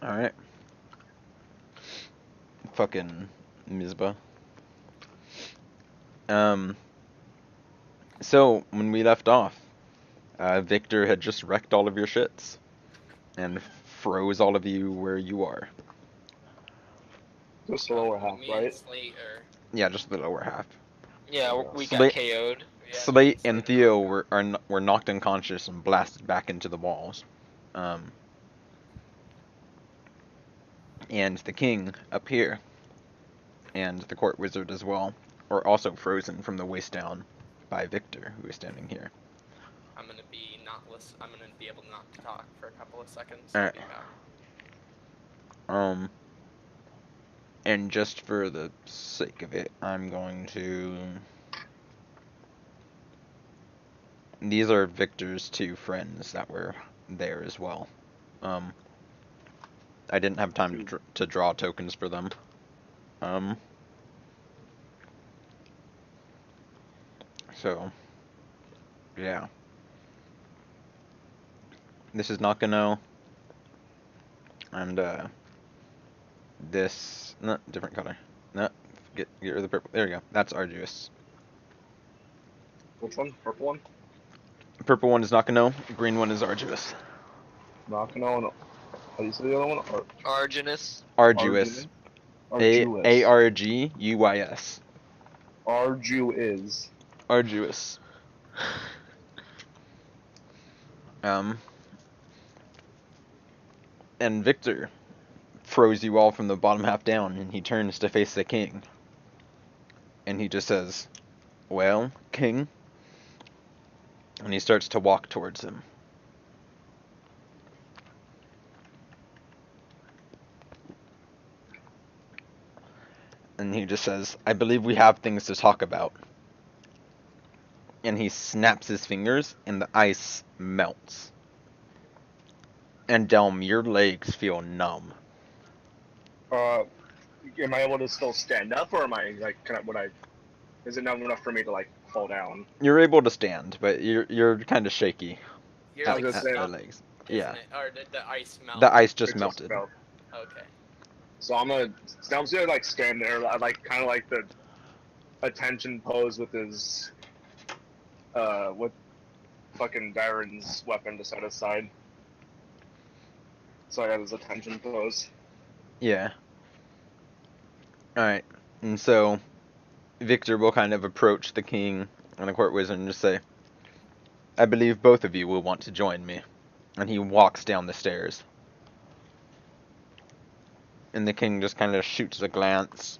Alright. Fucking Mizbah. So, when we left off, Victor had just wrecked all of your shits. And froze all of you where you are. Just the lower half, Me right? and Slate are... Yeah, just the lower half. Yeah, we got Slate- KO'd. Yeah, Slate and Theo were knocked unconscious and blasted back into the walls. And the king up here, and the court wizard as well, were also frozen from the waist down by Victor, who is standing here. I'm gonna be I'm gonna be able not to talk for a couple of seconds. Alright. I'll be back. And just for the sake of it, I'm going to... These are Victor's two friends that were there as well. I didn't have time to draw tokens for them. So, yeah. This is Nakano. And, this... No, different color. No, get rid of the purple. There we go. That's Arduous. Which one? Purple one? Purple one is Nakano. Green one is Arduous. Nakano and... How do you say the other one? Arginus. Arduous. A-R-G-U-Y-S. Arduous. Arduous. And Victor froze you all from the bottom half down, and he turns to face the king. And he just says, "Well, king?" And he starts to walk towards him. And he just says, "I believe we have things to talk about." And he snaps his fingers, and the ice melts. And Delm, your legs feel numb. Am I able to still stand up, or am I, like, is it not enough for me to, like, fall down? You're able to stand, but you're kind of shaky. You're at like the legs. Yeah. It? Or did the ice melt? The ice just melted. Okay. So I'm gonna like stand there, like kind of like the attention pose with his with fucking Darren's weapon to set aside. So I got his attention pose. Yeah. Alright. And so Victor will kind of approach the king and the court wizard and just say, "I believe both of you will want to join me." And he walks down the stairs. And the king just kind of shoots a glance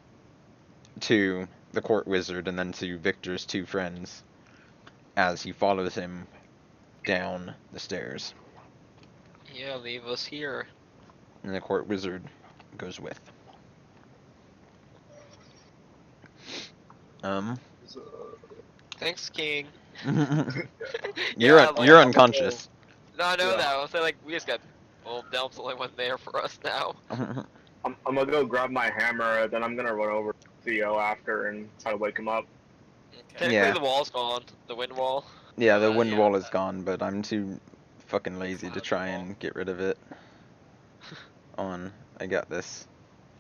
to the court wizard and then to Victor's two friends as he follows him down the stairs. Yeah, leave us here. And the court wizard goes with. Thanks, King. You're unconscious. No, I know that. I'll say, like, we just got... Well, Delp's the only one there for us now. I'm gonna go grab my hammer, then I'm gonna run over to Theo after and try to wake him up. Okay. Technically, the wall's gone. The wind wall. Yeah, the wind wall is gone, but I'm too fucking lazy to try and get rid of it. I got this.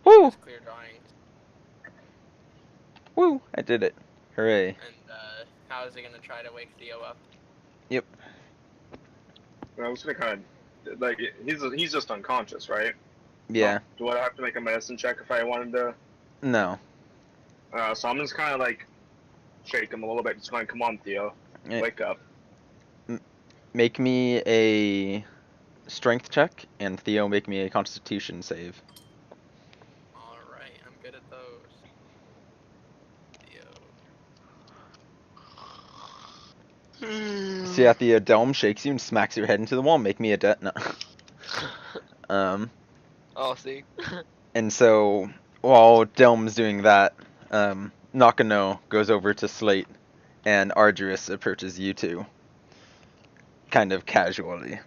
Woo! Clear drawing. Woo! I did it. Hooray. And, how is he gonna try to wake Theo up? Yep. I was gonna kind of, like, he's just unconscious, right? Yeah. Do I have to make a medicine check if I wanted to? No. So I'm just kind of like shake him a little bit, just going, "Come on, Theo, wake up." Make me a strength check, and Theo make me a constitution save. Alright, I'm good at those. Theo. See, at the dome shakes you and smacks your head into the wall. Make me a no. Oh, see. And so while Delm's doing that, Nakano goes over to Slate, and Arduous approaches you two, kind of casually.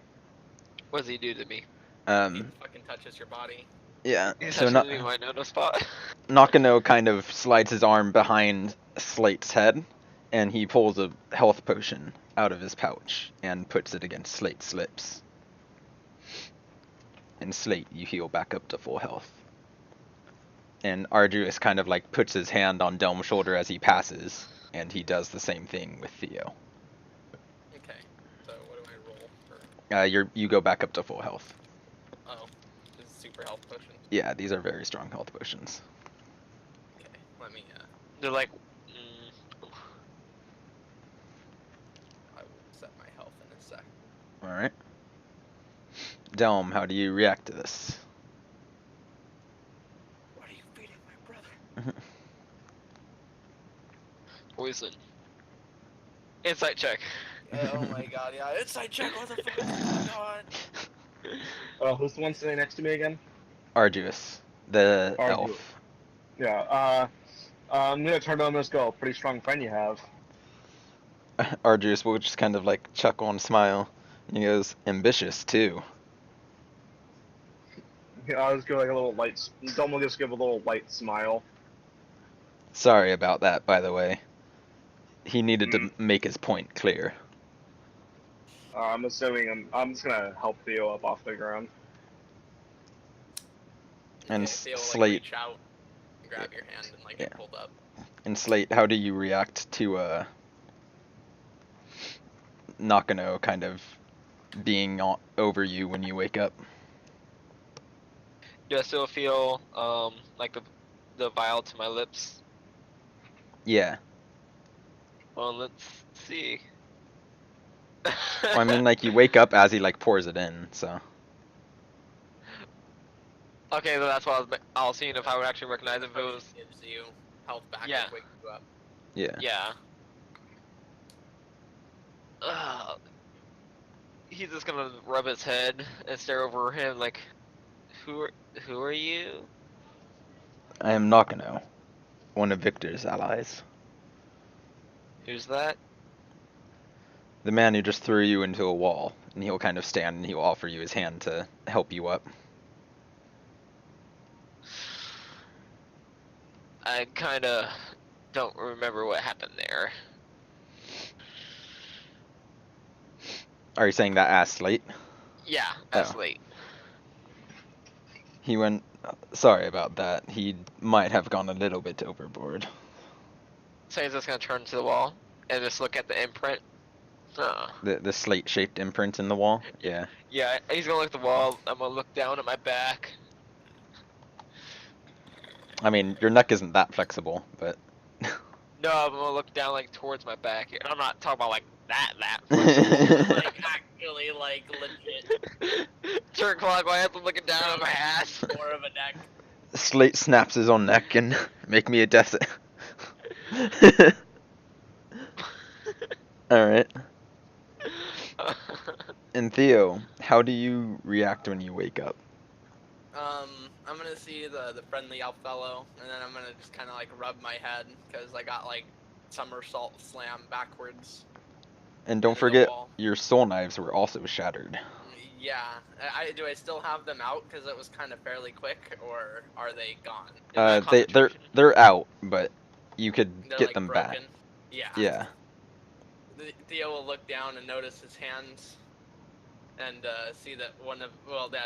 What does he do to me? He fucking touches your body. Yeah. He so touches me in my no spot. Nakano kind of slides his arm behind Slate's head, and he pulls a health potion out of his pouch and puts it against Slate's lips. and Slate, you heal back up to full health. And Arduous kind of like puts his hand on Delm's shoulder as he passes, and he does the same thing with Theo. Okay. So what do I roll for? You go back up to full health. Oh, this is super health potion. Yeah, these are very strong health potions. Okay, let me. They're like, I will set my health in a sec. All right. Delm, how do you react to this? What are you feeding my brother? poison. Insight check. Oh my god, yeah, inside check, what the fuck is going on? Who's the one sitting next to me again? Arduous, the Arduous. elf. Yeah. I'm gonna turn to him and just go. Pretty strong friend you have. Arduous will just kind of like chuckle and smile. And he goes, ambitious too. I'll just give like a little light. Dom will just give a little light smile. Sorry about that, by the way. He needed to make his point clear. I'm assuming I'm just gonna help Theo up off the ground. And Okay, Theo will, like, Slate. reach out, and grab your hand, and like get pulled up. And Slate, how do you react to Nakano kind of being over you when you wake up? Do I still feel like the vial to my lips? Yeah. Well, let's see. Well, I mean, like, you wake up as he, like, pours it in, so. Okay, then that's what I was seeing if I would actually recognize if it was. Gives you health back, Yeah. and wakes you up. Yeah. Yeah. He's just gonna rub his head and stare over him like, who are you? I am Nakano, one of Victor's allies. Who's that? The man who just threw you into a wall, and he'll kind of stand and he'll offer you his hand to help you up. I kinda don't remember what happened there. Are you saying that as Slate? Yeah, that's Oh. late. He went. Sorry about that. He might have gone a little bit overboard. So he's just gonna turn to the wall and just look at the imprint. The slate-shaped imprint in the wall? Yeah. Yeah, he's gonna look at the wall. I'm gonna look down at my back. I mean, your neck isn't that flexible, but... No, I'm gonna look down like towards my back. I'm not talking about like that. Like, actually, like, legit. Turn clockwise, I'm looking down at my ass. More of a neck. Slate snaps his own neck and make me a death... Alright. And Theo, how do you react when you wake up? I'm gonna see the friendly elf fellow, and then I'm gonna just kind of like rub my head, because I got like somersault slam backwards. And don't into the forget, wall. your soul knives were also shattered. Yeah, do I still have them out because it was kind of fairly quick, or are they gone? They're out, but you could They're get like them broken. back. Yeah. Yeah. Theo will look down and notice his hands, and see that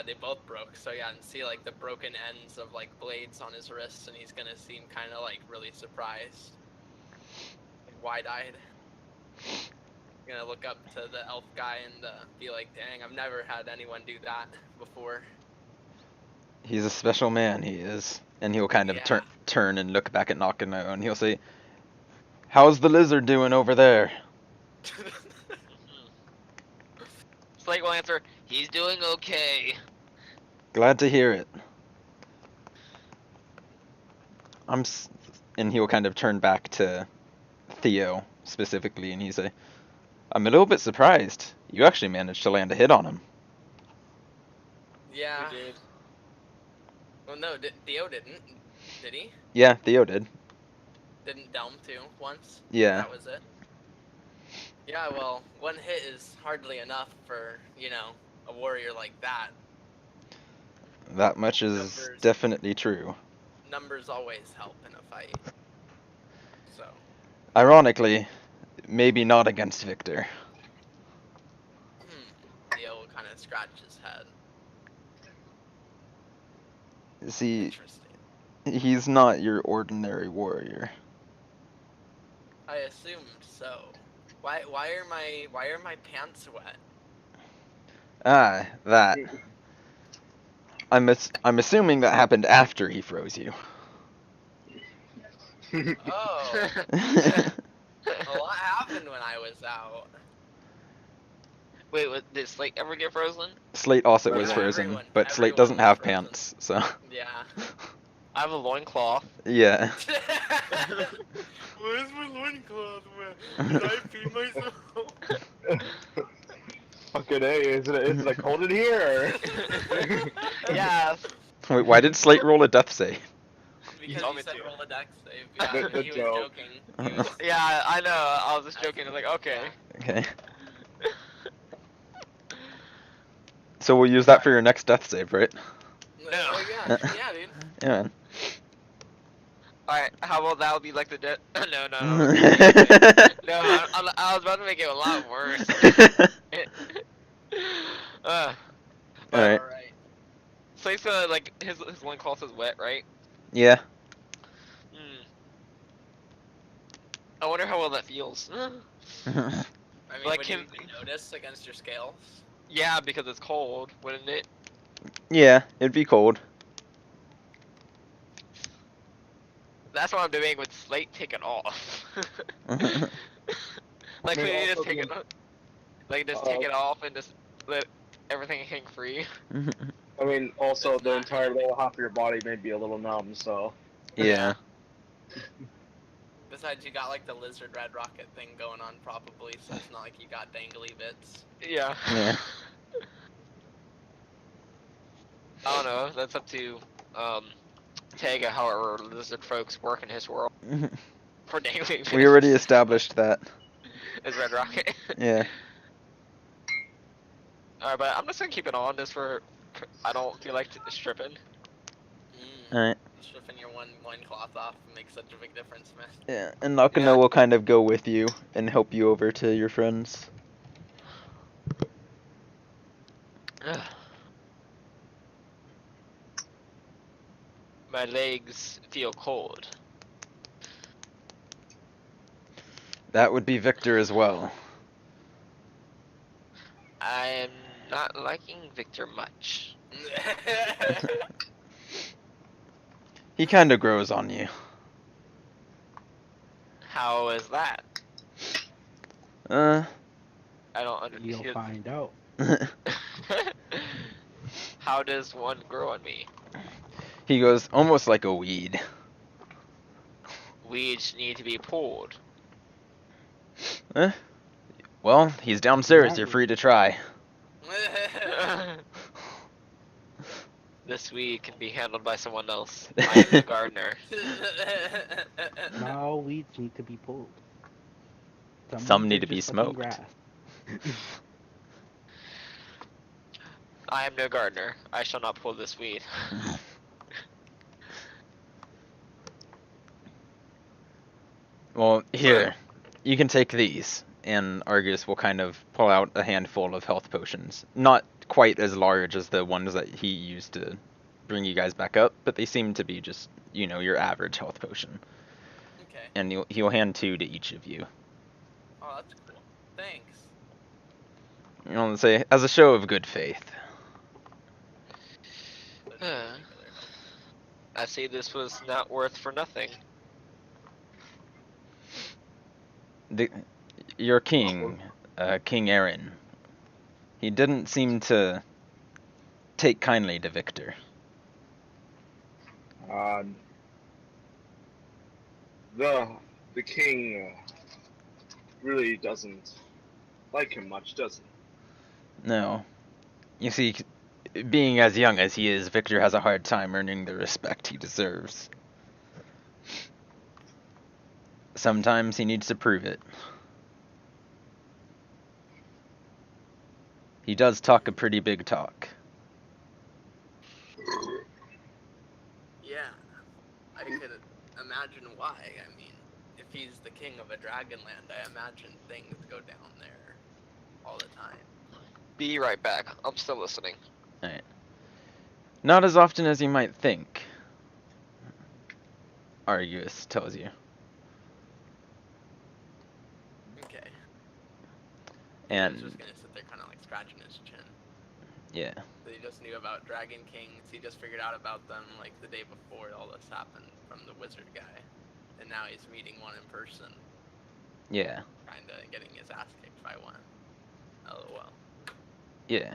they both broke. So yeah, and see like the broken ends of like blades on his wrists, and he's gonna seem kind of like really surprised, like, wide-eyed. Gonna look up to the elf guy and be like, "Dang, I've never had anyone do that before." He's a special man, he is. And he'll kind of Yeah. turn and look back at Nakano, and he'll say, "How's the lizard doing over there?" Slate will answer, he's doing okay. Glad to hear it. And he'll kind of turn back to Theo specifically, and he'll say, "I'm a little bit surprised. You actually managed to land a hit on him." Yeah. Who did? Well, no, Theo didn't. Did he? Yeah, Theo did. Didn't Delm too once? Yeah. That was it. Yeah, well, one hit is hardly enough for, a warrior like that. That much is Numbers. definitely true. Numbers always help in a fight. So. Ironically, maybe not against Victor. Theo will kind of scratch his head. See, Interesting. he's not your ordinary warrior. I assumed so. Why are my pants wet? Ah, that. I'm assuming that happened after he froze you. Oh, a lot happened when I was out. Wait, did Slate ever get frozen? Slate also was Yeah, frozen, but Slate everyone doesn't was have frozen. pants, so Yeah. I have a loincloth. yeah. Where's my loincloth? Did I pee myself? Fucking A, is it cold in here? Yeah. Wait, why did Slate roll a death save? Because told you me said to. roll a dex save. Yeah, The he was joke. joking. He was, Yeah, I know. I was just joking. I was like, okay. Okay. So we'll use that for your next death save, right? Oh yeah, yeah, dude. Yeah. Man. Alright, how about that would be like the death? No, no, no. No, I was about to make it a lot worse. Alright. All right. So he's gonna, like, his loincloth is wet, right? Yeah. Hmm. I wonder how well that feels. I mean, Like would him- you even notice against your scales? Yeah, because it's cold, wouldn't it? Yeah, it'd be cold. That's what I'm doing with Slate taken off. Like, I mean, could you just also take it, like, just take it off and just let everything hang free? I mean, also It's the not entire happening. lower half of your body may be a little numb, so. Yeah. Besides, you got like the lizard red rocket thing going on probably, so it's not like you got dangly bits. Yeah. Yeah. I don't know. That's up to Tega, however lizard folks work in his world for dangling. We already established that. Is Red Rocket. Yeah. Alright, but I'm just gonna keep it on just for. I don't feel like stripping. Alright. Stripping your one loincloth off makes such a big difference, man. Yeah, and Nakano Yeah. will kind of go with you and help you over to your friends. My legs feel cold. That would be Victor as well. I'm not liking Victor much. He kind of grows on you. How is that? Uh. I don't understand. You'll find out. How does one grow on me? He goes almost like a weed. Weeds need to be pulled. Well, he's downstairs. You're Exactly. free to try. This weed can be handled by someone else. I am the gardener. Not all weeds need to be pulled. Some weeds need are to be just fucking smoked. grass. I am no gardener. I shall not pull this weed. Well, here, you can take these, and Argus will kind of pull out a handful of health potions. Not quite as large as the ones that he used to bring you guys back up, but they seem to be just, you know, your average health potion. Okay. And he'll hand 2 to each of you. Oh, that's cool. Thanks. You know, say, as a show of good faith. I see this was not worth for nothing. Your king, King Aaron, he didn't seem to take kindly to Victor. The king really doesn't like him much, does he? No. You see, being as young as he is, Victor has a hard time earning the respect he deserves. Sometimes he needs to prove it. He does talk a pretty big talk. Yeah. I could imagine why. I mean, if he's the king of a Dragonland, I imagine things go down there all the time. Be right back. I'm still listening. Alright. Not as often as you might think, Argus tells you. Okay. And He's just gonna sit there kind of like scratching his chin. yeah, So he just knew about Dragon Kings. He just figured out about them like the day before all this happened from the wizard guy. And now he's meeting one in person. yeah, Kinda getting his ass kicked by one. LOL. yeah.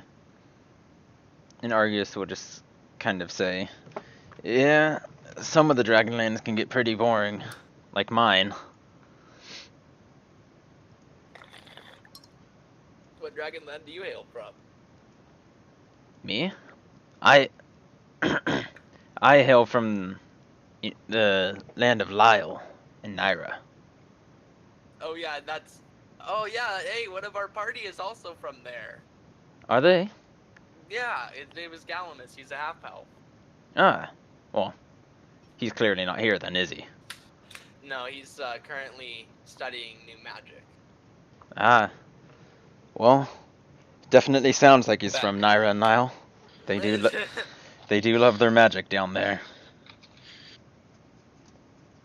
And Argus will just kind of say, yeah, some of the Dragonlands can get pretty boring, like mine. What Dragonland do you hail from? Me? I I hail from the land of Lyle and Naira. Oh yeah, that's. Oh yeah, hey, one of our party is also from there. Are they? Yeah, his name is Galamus. He's a half elf. Ah, well, he's clearly not here then, is he? No, he's currently studying new magic. Ah, well, definitely sounds like he's Back. from Naira and Nile. They do love their magic down there.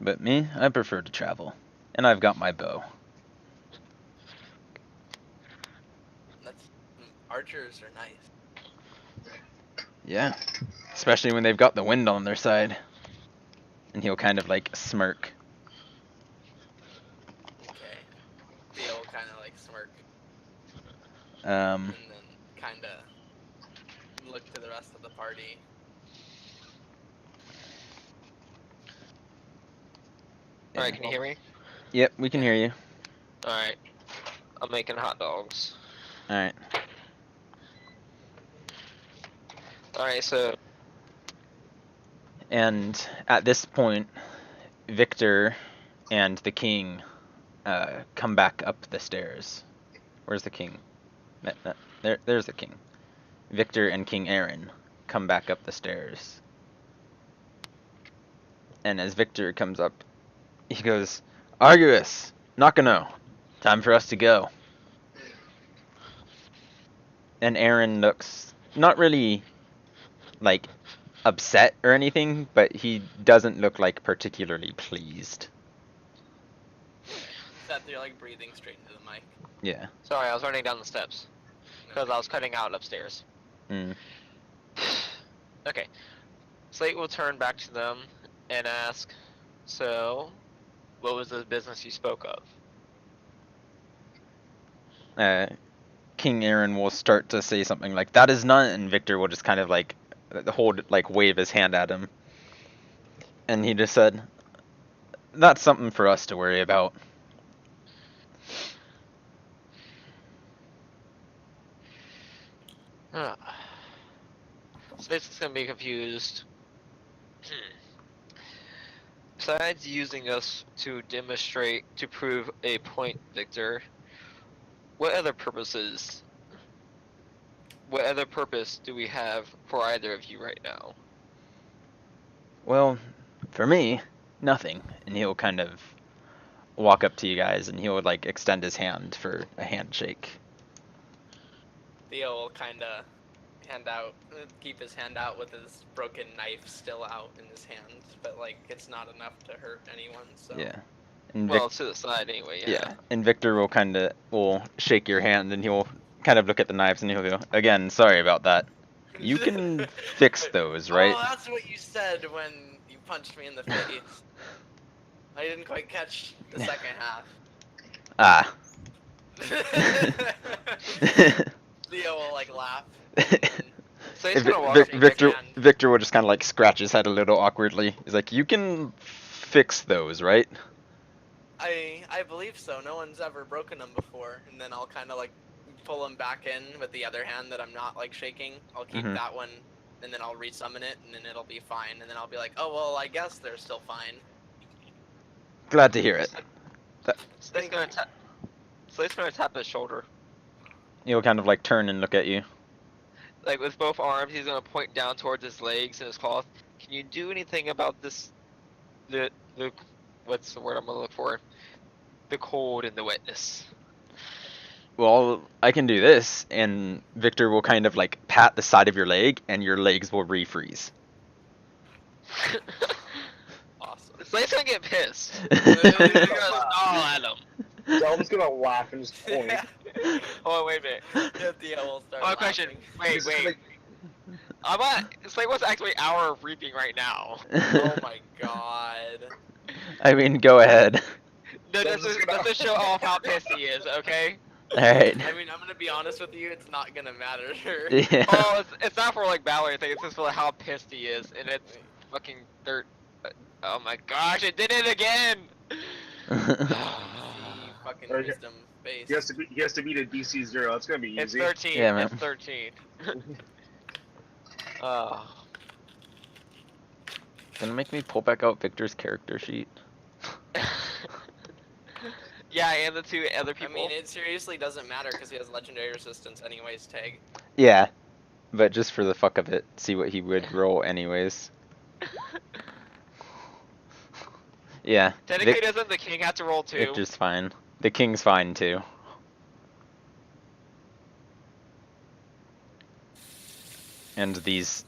But me, I prefer to travel, and I've got my bow. That's archers are nice. Yeah, especially when they've got the wind on their side. And he'll kind of like smirk. Okay. Theo will kind of like smirk Um, and then kind of look to the rest of the party. Alright, can you hear me? Yep, we can hear you. Alright. I'm making hot dogs. Alright. Alright, so And at this point, Victor and the king come back up the stairs. Where's the king? There's the king. Victor and King Aaron come back up the stairs. And as Victor comes up, he goes, Argus, Nakano, time for us to go. And Aaron looks not really like upset or anything, but he doesn't look like particularly pleased. Except you're like breathing straight into the mic. Yeah. sorry, I was running down the steps because I was cutting out upstairs. Mm. Okay. Slate will turn back to them and ask, so, what was the business you spoke of? King Aaron will start to say something like, that is none, and Victor will just kind of like wave his hand at him. And he just said, that's something for us to worry about. Slate's just gonna be confused. Besides using us to demonstrate, to prove a point, Victor, what other purpose do we have for either of you right now? Well, for me, nothing. And he'll kind of walk up to you guys and he'll like extend his hand for a handshake. Theo will kind of keep his hand out with his broken knife still out in his hand, but like it's not enough to hurt anyone. So Yeah. And Well, to the side anyway, yeah. And Victor will shake your hand and he'll kind of look at the knives and he'll go, again, sorry about that. You can fix those, right? Oh, that's what you said when you punched me in the face. I didn't quite catch the second half. Ah. Theo will like laugh. Slate's gonna walk up to Victor will just kind of like scratch his head a little awkwardly. He's like, you can fix those, right? I believe so. No one's ever broken them before, and then I'll kind of like pull them back in with the other hand that I'm not like shaking. I'll keep Mhm. that one, and then I'll resummon it, and then it'll be fine. And then I'll be like, oh well, I guess they're still fine. Glad to hear it. Slate's gonna tap his shoulder. He'll kind of like turn and look at you. Like with both arms, he's gonna point down towards his legs and his cloth. Can you do anything about this? The what's the word I'm gonna look for? The cold and the wetness. well, I can do this, and Victor will kind of like pat the side of your leg, and your legs will refreeze. Awesome. Slate's gonna get pissed. He's gonna snarl at him. Delm's gonna laugh and just point. Oh, wait a minute. Yeah, Theo will start One question. laughing. Wait. I'm at. Slate what's actually hour of reaping right now. Oh my god. I mean, go ahead. No, I'm just gonna- does show off how pissed he is, okay? Alright. I mean, I'm gonna be honest with you, it's not gonna matter. Yeah. Oh, it's not for like battle or anything, it's just for how pissed he is, and it's fucking dirt. Oh my gosh, it did it again! Fucking Okay. wisdom face. He has to beat a DC 0. It's gonna be It's easy. 13. Yeah, man. It's 13. Gonna make me pull back out Victor's character sheet. Yeah, and the two other I people. mean, it seriously doesn't matter because he has legendary resistance anyways, Tag. Yeah, but just for the fuck of it, see what he would roll anyways. Yeah, Technically, doesn't the king have to roll too? Victor's fine. The king's fine too. And these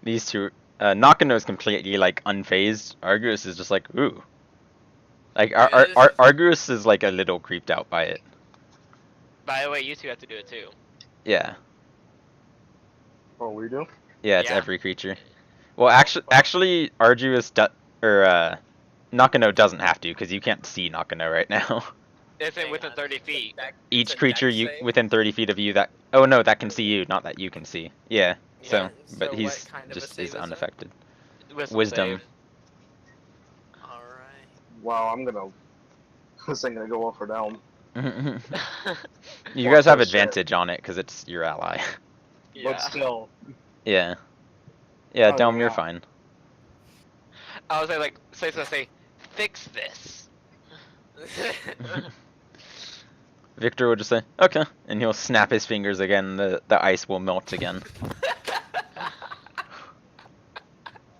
two, Nakano's completely like unfazed. Argus is just like, ooh. Like Argus is like a little creeped out by it. By the way, you two have to do it too. Yeah. Oh, we do? Yeah, it's Yeah. every creature. Well, actually, Arduous Nakano doesn't have to because you can't see Nakano right now. It's Hang within on. 30 feet. It's Each a creature dex you save. within 30 feet of you that that can see you, not that you can see. Yeah. So, Yeah, but so he's what kind of a just save is is it? unaffected. Wisdom. Alright. Wow, this ain't gonna go well for Delm. You guys have Oh, shit. advantage on it because it's your ally. Yeah. But still. Yeah. Yeah, Oh, Delm, you're yeah. fine. I was like, Slate's gonna say, fix this. Victor will just say, okay, and he'll snap his fingers again. The ice will melt again.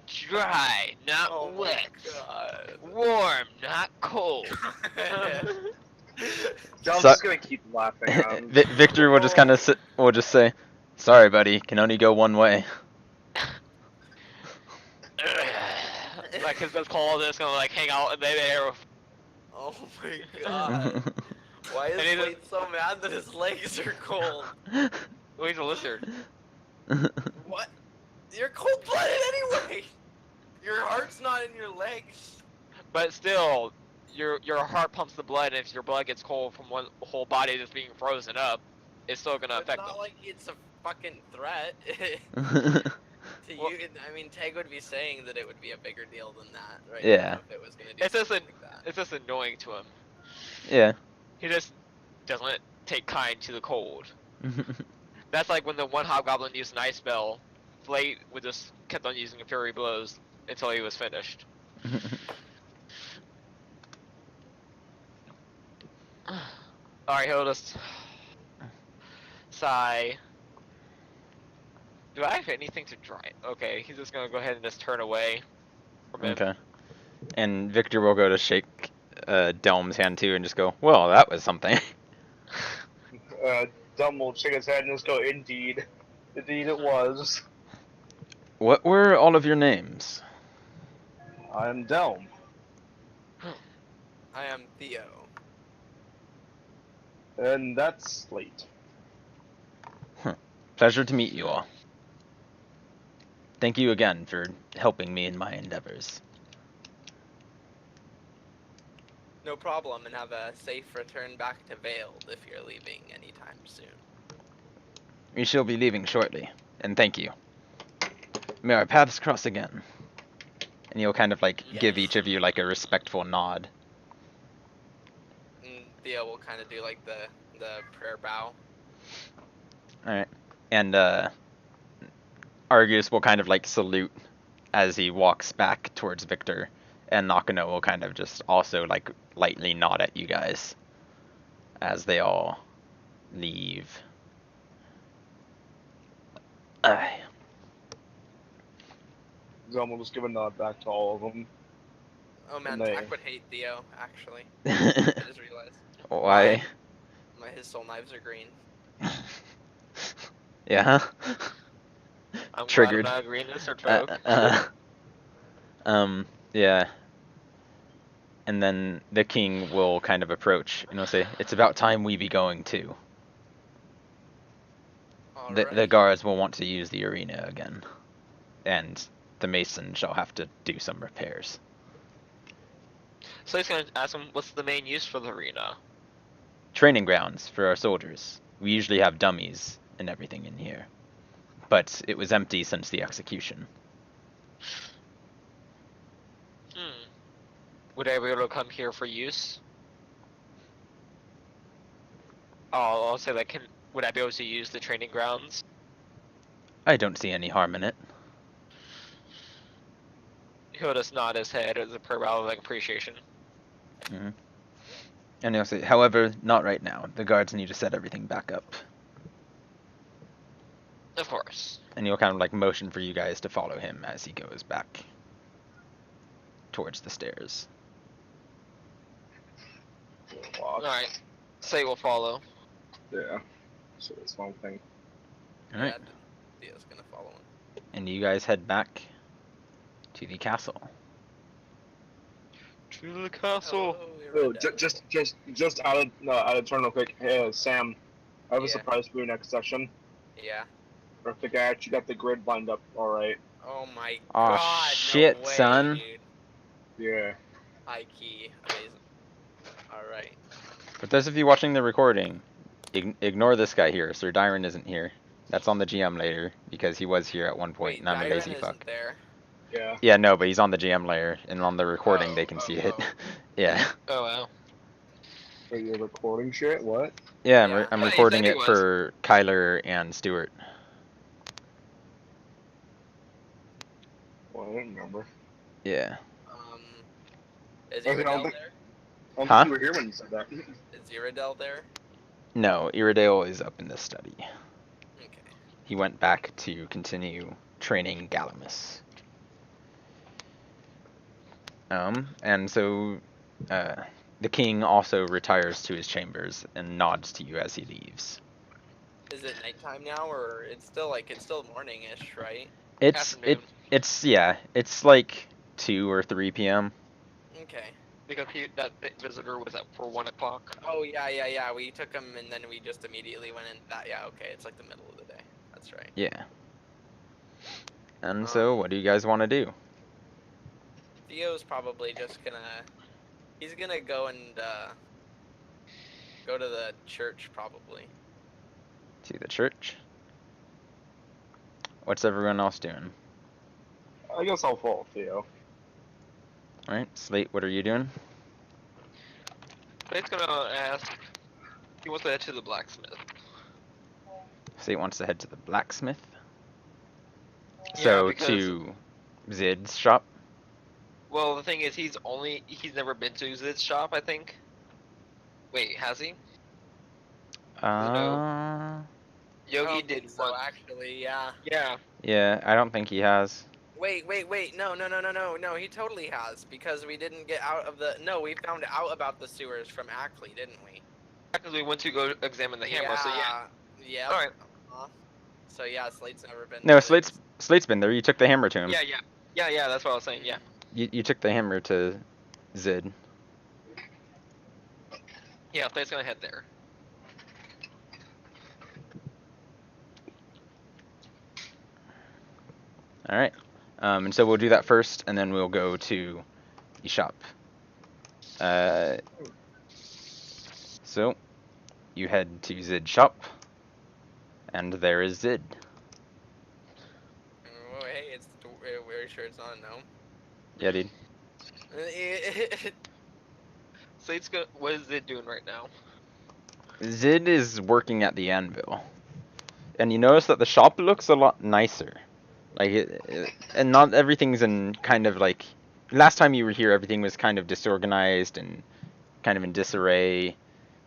Dry, not Oh my wet. god. Warm, not cold. Delm's So- just gonna keep laughing at him. Victor will just kind of will just say, sorry, buddy, can only go one way. Like his cold is gonna like hang out in the air. Oh my god. Why is And he Slade so mad that his legs are cold? Oh, he's a lizard. What? You're cold-blooded anyway! Your heart's not in your legs. But still, your heart pumps the blood, and if your blood gets cold from one whole body that's being frozen up, it's still gonna It's affect not them. like it's a fucking threat. To Well- you, I mean, Tag would be saying that it would be a bigger deal than that, right? Yeah. If it was gonna do It's just something like that. It's just annoying to him. Yeah. He just doesn't take kind to the cold. That's like when the one hobgoblin used an ice spell, Slate would just kept on using fury blows until he was finished. Alright, he'll just sigh. Do I have anything to dry? Okay, he's just gonna go ahead and just turn away from him. Okay. And Victor will go to shake Delm's hand too and just go, well, that was something. Delm will shake his head and just go, indeed. Indeed it was. What were all of your names? I'm Delm. I am Theo. And that's Slate. Pleasure to meet you all. Thank you again for helping me in my endeavors. No problem, and have a safe return back to Veiled if you're leaving anytime soon. We shall be leaving shortly, and thank you. May our paths cross again. And he'll kind of like give Yes. each of you like a respectful nod. And Theo will kind of do like the prayer bow. Alright. And Argus will kind of like salute as he walks back towards Victor. And Nakano will kind of just also like lightly nod at you guys as they all leave. Aye. Delm will just give a nod back to all of them. Oh man, Nay. Tack would hate Theo, actually. I just realized. Why? I'm why his soul knives are green. Yeah. I'm Triggered. glad I'm not agreeing to search Uh, folk. yeah. And then the king will kind of approach and will say, "It's about time we be going too." The Alright. guards will want to use the arena again, and the mason shall have to do some repairs. So he's gonna ask him, what's the main use for the arena? Training grounds for our soldiers. We usually have dummies and everything in here, but it was empty since the execution. Would I be able to come here for use? Oh, I'll say that would I be able to use the training grounds? I don't see any harm in it. He'll just nod his head as a parallel like appreciation. Mm-hmm. And he'll say, "However, not right now. The guards need to set everything back up." Of course. And he'll kind of like motion for you guys to follow him as he goes back towards the stairs. Alright. Say we'll follow. Yeah. So that's one thing. All right. Yeah, Theo's gonna follow him. And you guys head back to the castle. To the castle. Hello, Oh, just out of turn real quick. Hey, Sam, I have a Yeah. surprise for your next session. Yeah. Or if the guy actually got the grid lined up all right. Oh my Aw, god. shit, no way, son. Dude. Yeah. High key. Amazing. Alright. For those of you watching the recording, ignore this guy here. Sir Dyron isn't here. That's on the GM later, because he was here at one point, Wait, and I'm a Dyron lazy isn't fuck. there. Yeah. Yeah, no, but he's on the GM layer, and on the recording they can Oh, see it. oh. Yeah. Oh wow. Are you recording shit? What? Yeah, Yeah. I'm Yeah, he recording said he it was. for Kyler and Stuart. Well, I don't remember. Yeah. Is I don't Iredell think- there? I don't Huh? think you were here when you said that. Is Iredell there? No, Iridale is up in the study. Okay. He went back to continue training Galamus. And so the king also retires to his chambers and nods to you as he leaves. Is it nighttime now, or it's still morning-ish, right? Afternoon. It's like 2 or 3 p.m. Okay. Because that visitor was up for 1 o'clock. Oh yeah. We took him and then we just immediately went in. That yeah. Okay. It's like the middle of the day. That's right. Yeah. And so, what do you guys want to do? Theo's probably just gonna. He's gonna go and go to the church probably. To the church? What's everyone else doing? I guess I'll follow Theo. Alright, Slate, what are you doing? He's gonna ask. He wants to head to the blacksmith. Slate wants to head to the blacksmith. Yeah, So, because- to Zid's shop? Well, the thing is, he's never been to Zid's shop, I think. Wait, has he? Yogi did So once. actually, yeah. Yeah. Yeah, I don't think he has. Wait. No. He totally has because we didn't get out of the. No, we found out about the sewers from Ackley, didn't we? Because we went to go examine the hammer, so yeah. Yeah. Alright. So yeah, Slate's never been. No, to Zid's. Slate's been there. You took the hammer to him. Yeah, that's what I was saying, yeah. You took the hammer to Zid. Yeah, Slate's gonna head there. Alright. And so we'll do that first, and then we'll go to the shop. So, you head to Zid's shop, and there is Zid. Oh, hey, it's. We're sure it's not a gnome. Yeah, dude. Slate's gonna. What is Zid doing right now? Zid is working at the anvil. And you notice that the shop looks a lot nicer. Like, and not everything's in kind of like... Last time you were here, everything was kind of disorganized and kind of in disarray.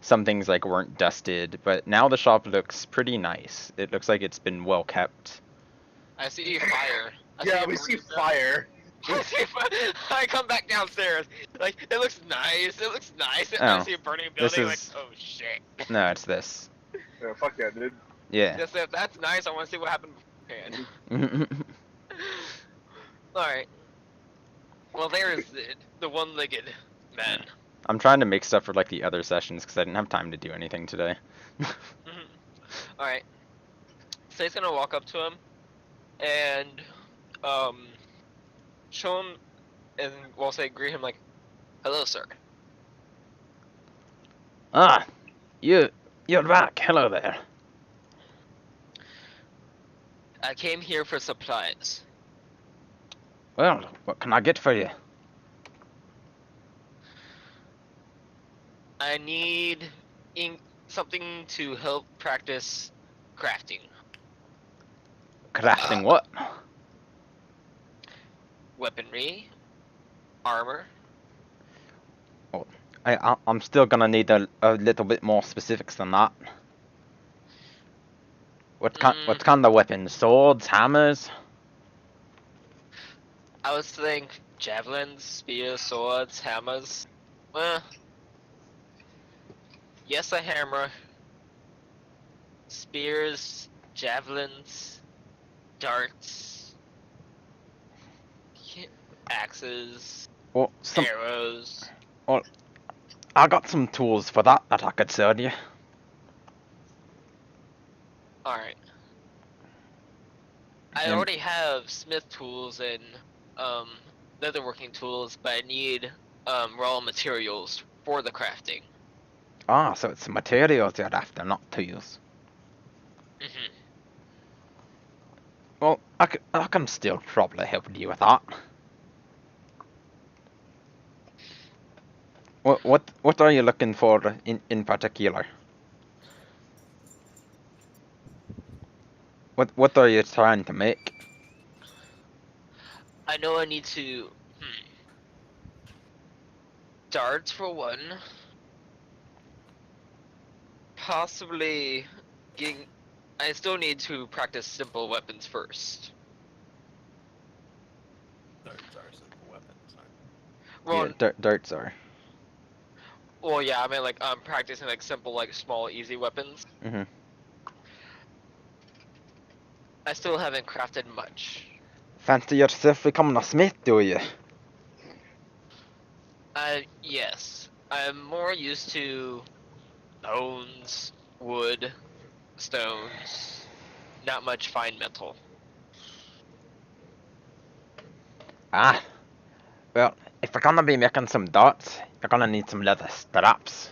Some things like weren't dusted, but now the shop looks pretty nice. It looks like it's been well kept. I see fire. Yeah, we see fire. I come back downstairs. Like, it looks nice. It looks nice. Oh, I see a burning this building. Like, is- oh shit. No, it's this. Yeah, fuck yeah, dude. Yeah. Just if that's nice, I want to see what happened beforehand. Alright. Well, there's the one-legged man. I'm trying to make stuff for like the other sessions because I didn't have time to do anything today. Alright. So he's gonna walk up to him and show him and we'll say greet him like, hello sir. Ah, you're back. Hello there. I came here for supplies. Well, what can I get for you? I need something to help practice crafting. Crafting what? Weaponry, armor. I'm still gonna need a little bit more specifics than that. What kind of weapons? Swords, hammers? I was thinking javelins, spears, swords, hammers. Yes, a hammer. Spears, javelins, darts, axes, Well, arrows. I got some tools for that I could sell you. Alright. I already have smith tools and leatherworking tools, but I need raw materials for the crafting. Ah, so it's materials you're after, not tools. Mm-hmm. Well, I can still probably help you with that. What are you looking for in particular? What are you trying to make? I know I need to darts for one. Possibly getting. I still need to practice simple weapons first. Darts are simple weapons. Well, Yeah, darts are. well, yeah, I mean like practicing like simple, like small, easy weapons. Mhm. I still haven't crafted much. Fancy yourself becoming a smith, do you? Yes, I'm more used to bones, wood, stones, not much fine metal. Ah, well, if you're gonna be making some darts, you're gonna need some leather straps.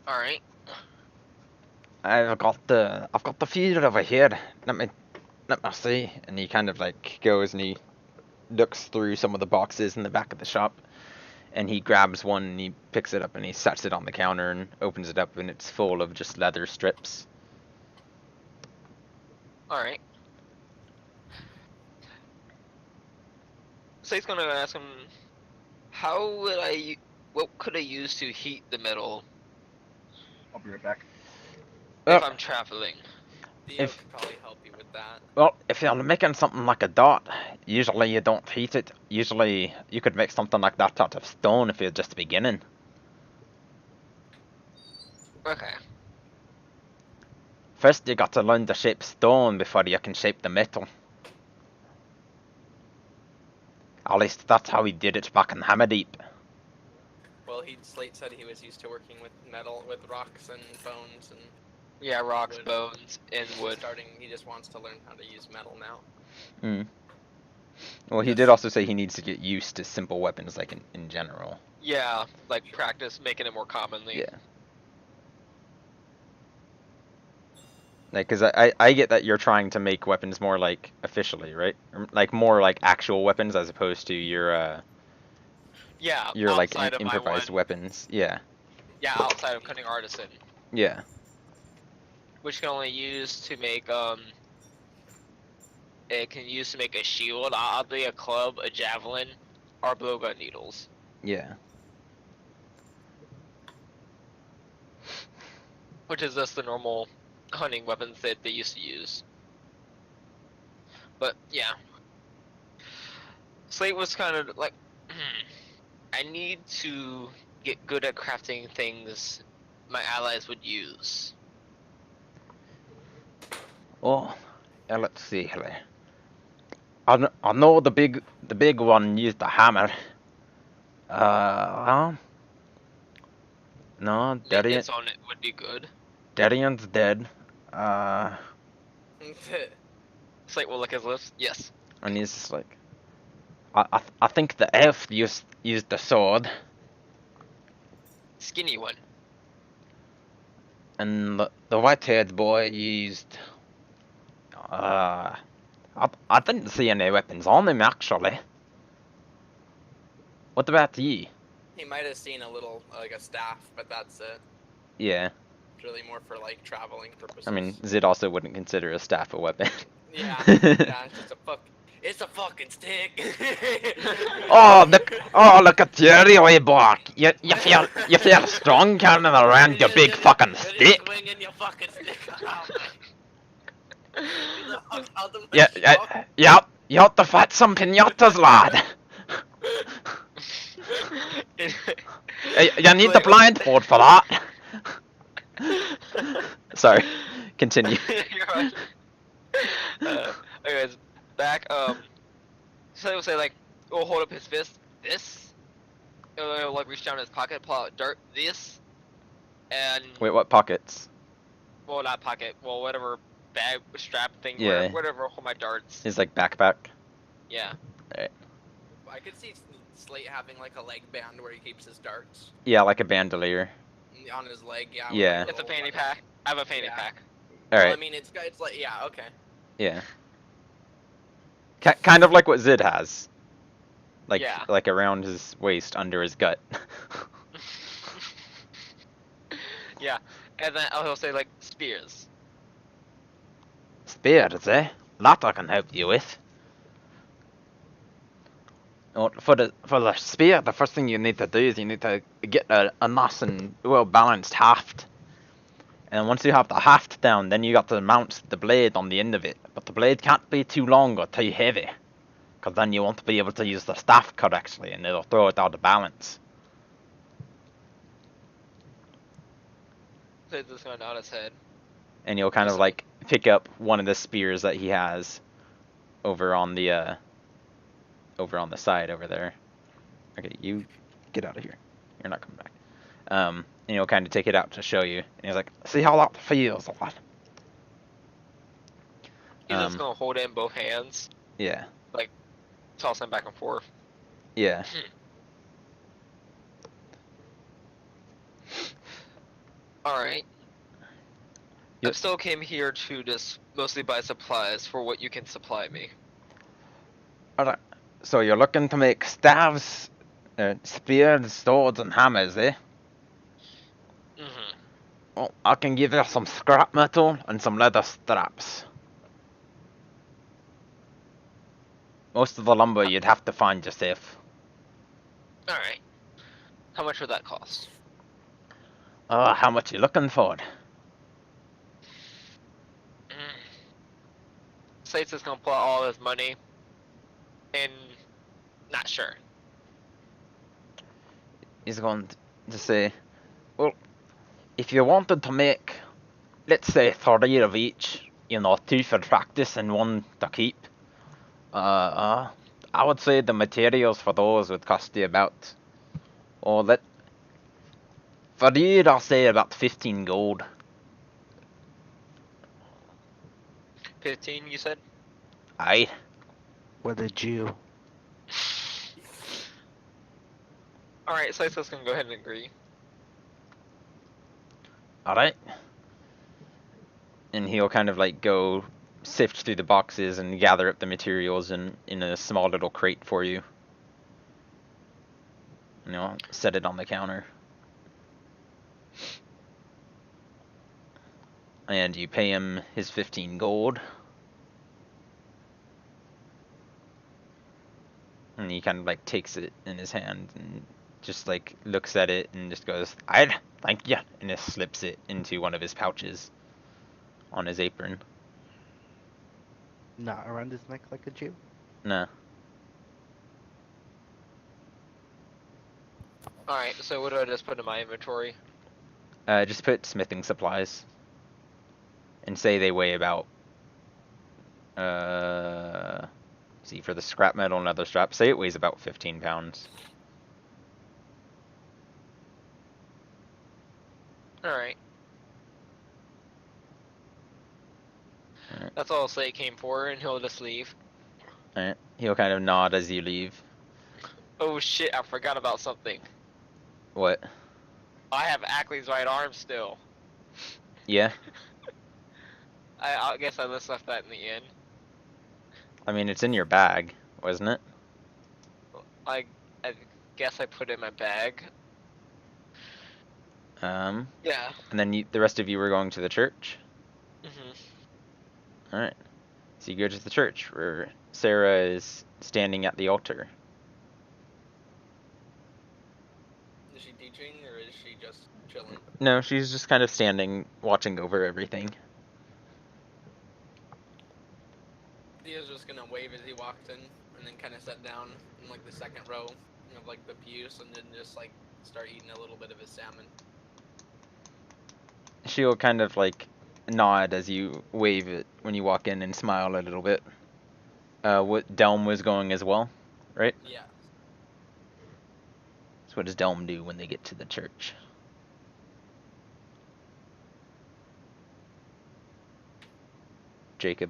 All right. I've got the feeder over here. Let me see. And he kind of like goes and he looks through some of the boxes in the back of the shop, and he grabs one and he picks it up and he sets it on the counter and opens it up and it's full of just leather strips. All right. So he's gonna ask him, how would what could I use to heat the metal I'll be right back. if I'm traveling? Theo could probably help you with that. Well, if you're making something like a dart, usually you don't heat it. Usually you could make something like that out of stone if you're just beginning. Okay. First you got to learn to shape stone before you can shape the metal. At least that's how he did it back in Hammerdeep. Well, Slate said he was used to working with metal, with rocks and bones, and Yeah, rocks, wood. bones, and wood. He just wants to learn how to use metal now. Well, he Yes. did also say he needs to get used to simple weapons, like in general. Yeah, like practice making it more commonly. Yeah. Like, cause I get that you're trying to make weapons more like officially, right? Or, like more like actual weapons as opposed to your Yeah, like outside of my improvised one. weapons. Yeah. Yeah, outside of cutting artisan, Yeah. which can only use to make it can use to make a shield, oddly a club, a javelin, or blowgun needles. Yeah. Which is just the normal hunting weapons that they used to use. But yeah, Slate was kind of like, I need to get good at crafting things my allies would use. Oh, let's see here. I know the big one used a hammer. Well, no, Maintenance on it would be good. Darian's dead. Uh, Slate will lick his lips. Yes. and he's just like, I think the elf used the sword, Skinny one. and the white-haired boy used. I didn't see any weapons on him actually. What about you? He might have seen a little, like a staff, but that's it. Yeah, It's really more for like traveling purposes. I mean Zid also wouldn't consider a staff a weapon. Yeah, yeah, it's just a it's a fucking stick. Oh, look at you, really, boy. You feel strong carrying around your big fucking stick. Swinging your fucking stick around. Yeah, you have to fight some pinatas, lad. You need the blindfold for that. Sorry, continue. Anyways, back. So he'll say like, "Oh, hold up his fist. This." He'll like reach down in his pocket, pull out dirt. This, and Wait, what pockets? well, not pocket. Well, whatever bag strap thing. Yeah. Whatever. Hold my darts. His like backpack. Yeah. I could see Slate having like a leg band where he keeps his darts Yeah, like a bandolier. on his leg. Yeah. Yeah. with It's a little fanny weapon. pack. I have a fanny Yeah. pack. All Well, I right. mean, it's like yeah, okay. Yeah. Kind of like what Zid has. Like Yeah. like around his waist, under his gut. Yeah. And then he'll say like spears. Spears, eh? That I can help you with. Oh, for the spear, the first thing you need to do is you need to get a nice and well balanced haft. And once you have the haft down, then you got to mount the blade on the end of it. But the blade can't be too long or too heavy, because then you won't be able to use the staff correctly, and it'll throw it out of balance. So it's just going down his head. And you'll kind of like pick up one of the spears that he has over on the side over there. Okay, you get out of here. You're not coming back. And you'll kind of take it out to show you. And he's like, see how that feels, lad? He's just gonna hold it in both hands, Yeah. toss him back and forth. Yeah. Alright. Yep. I still came here to just mostly buy supplies for what you can supply me. Alright. So you're looking to make staves, spears, swords, and hammers, eh? Mm-hmm. Well, I can give you some scrap metal and some leather straps. Most of the lumber you'd have to find yourself. Alright. How much would that cost? How much you looking for? Slate's just gonna pull out all his money. And not sure. He's going to say, well, if you wanted to make, let's say, 30 of each, 2 for practice and 1 to keep, I would say the materials for those would cost you about, for you, I'll say about 15 gold. 15, you said? Aye. With a Jew. Alright, Slate's just gonna go ahead and agree. Alright. And he'll kind of like go sift through the boxes and gather up the materials in a small little crate for you. Set it on the counter. And you pay him his 15 gold. And he kind of like takes it in his hand and just like looks at it and just goes, "I'd thank you," and just slips it into one of his pouches on his apron. Not around his neck like a Jew. No. Alright, so what do I just put in my inventory? Just put smithing supplies. And say they weigh about, see, for the scrap metal and leather strap, say it weighs about 15 pounds. Alright. Alright. That's all Slate came for, and he'll just leave. Alright. He'll kind of nod as you leave. Oh shit, I forgot about something. What? I have Ackley's right arm still. Yeah? I guess I just left that in the inn. I mean, it's in your bag, wasn't it? I guess I put it in my bag. Yeah. And then the rest of you were going to the church? Alright. So you go to the church, where Sarah is standing at the altar. Is she teaching or is she just chilling? No, she's just kind of standing, watching over everything. Theo's just gonna wave as he walks in, and then kind of sit down in like the second row of like the pews, and then just like start eating a little bit of his salmon. She'll kind of like nod as you wave it when you walk in and smile a little bit. What Delm was going as well, right? Yeah. So what does Delm do when they get to the church? Jacob.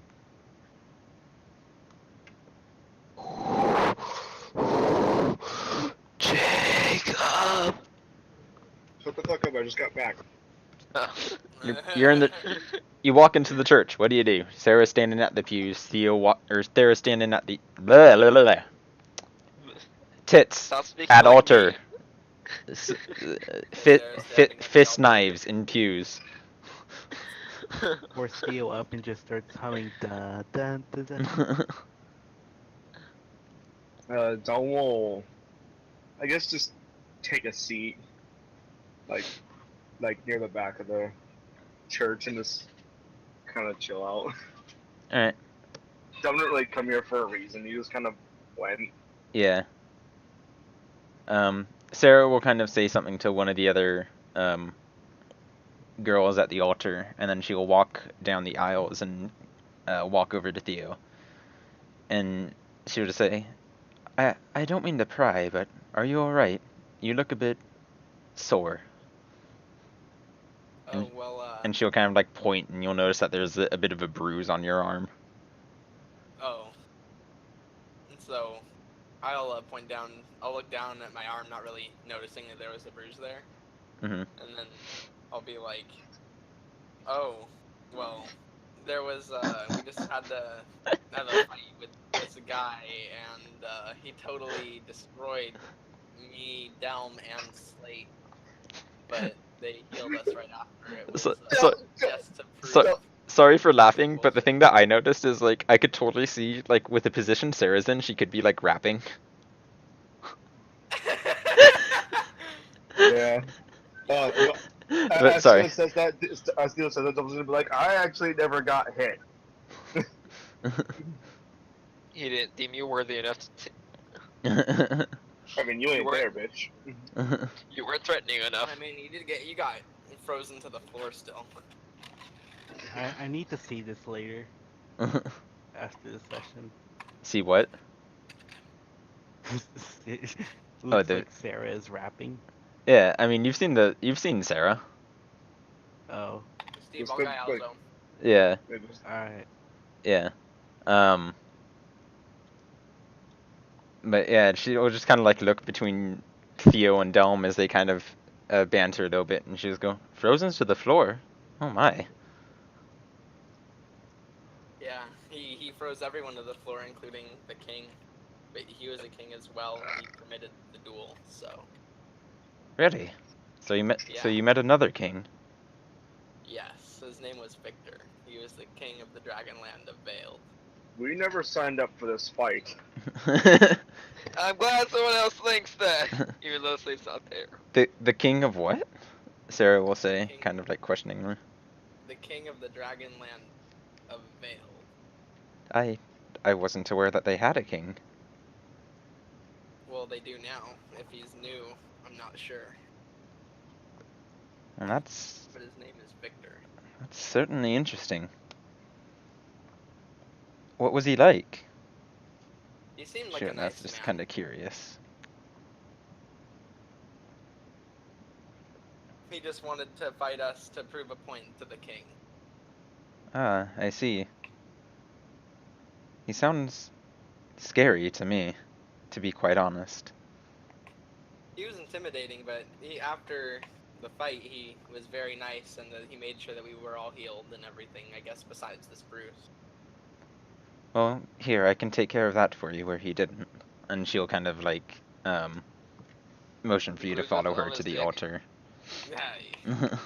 Jacob! Shut the fuck up, I just got back. You're in the. You walk into the church. What do? Sarah's standing at the pews. Sarah's standing at the. Blah, blah, blah, blah. Tits Stop speaking at like altar. me. Fist knives in pews. Or Theo up and just starts humming da da da da. Don will, I guess, just take a seat, like near the back of the church and just kind of chill out. Alright. Don't really come here for a reason. You just kind of went. Yeah. Sarah will kind of say something to one of the other girls at the altar, and then she will walk down the aisles and walk over to Theo. And she will just say, I don't mean to pry, but are you alright? You look a bit sore. Oh well. And she'll kind of like point, and you'll notice that there's a bit of a bruise on your arm. Oh. And so, I'll point down. I'll look down at my arm, not really noticing that there was a bruise there. Mm-hmm. And then I'll be like, "Oh, well, there was. We just had a fight with this guy, and he totally destroyed me, Delm, and Slate. But they healed us right after. It was just to prove." Sorry for laughing, but the thing that I noticed is like I could totally see like with the position Sarah's in, she could be like rapping. Yeah. But sorry. As says that, as Theo says that, Double's gonna be like, I actually never got hit. He didn't deem you worthy enough to. I mean, you ain't there, bitch. You weren't threatening enough. I mean, you got frozen to the floor still. I need to see this later after the session. See what? It looks the- like Sarah is rapping. Yeah, I mean you've seen Sarah. Oh, Steve, Just I'll the- guy like- Alzo. Yeah, alright. yeah. But yeah, she'll just kind of like look between Theo and Delm as they kind of banter a little bit, and she'll just go, "Frozen to the floor? Oh my." Yeah, he froze everyone to the floor, including the king. But he was a king as well. He permitted the duel, so Really? So you Yeah. met another king. yes, his name was Victor. He was the king of the Dragonland of Vale. We never signed up for this fight. I'm glad someone else thinks that, even though Slate's not there. The king of what? Sarah will say, King. kind of like questioningly. The king of the Dragonland of Vale. I wasn't aware that they had a king. Well, they do now. If he's new, I'm not sure. And that's But his name is Victor. certainly interesting. What was he like? He seemed like Sure, a that's nice just man. kind of curious. He just wanted to fight us to prove a point to the king. Ah, I see. He sounds scary to me, to be quite honest. He was intimidating, but after the fight, he was very nice, and he made sure that we were all healed and everything, I guess, besides this bruise. Well, here, I can take care of that for you where he didn't. And she'll kind of like, motion for you to Bruises follow her on to his the dick. altar. Yeah,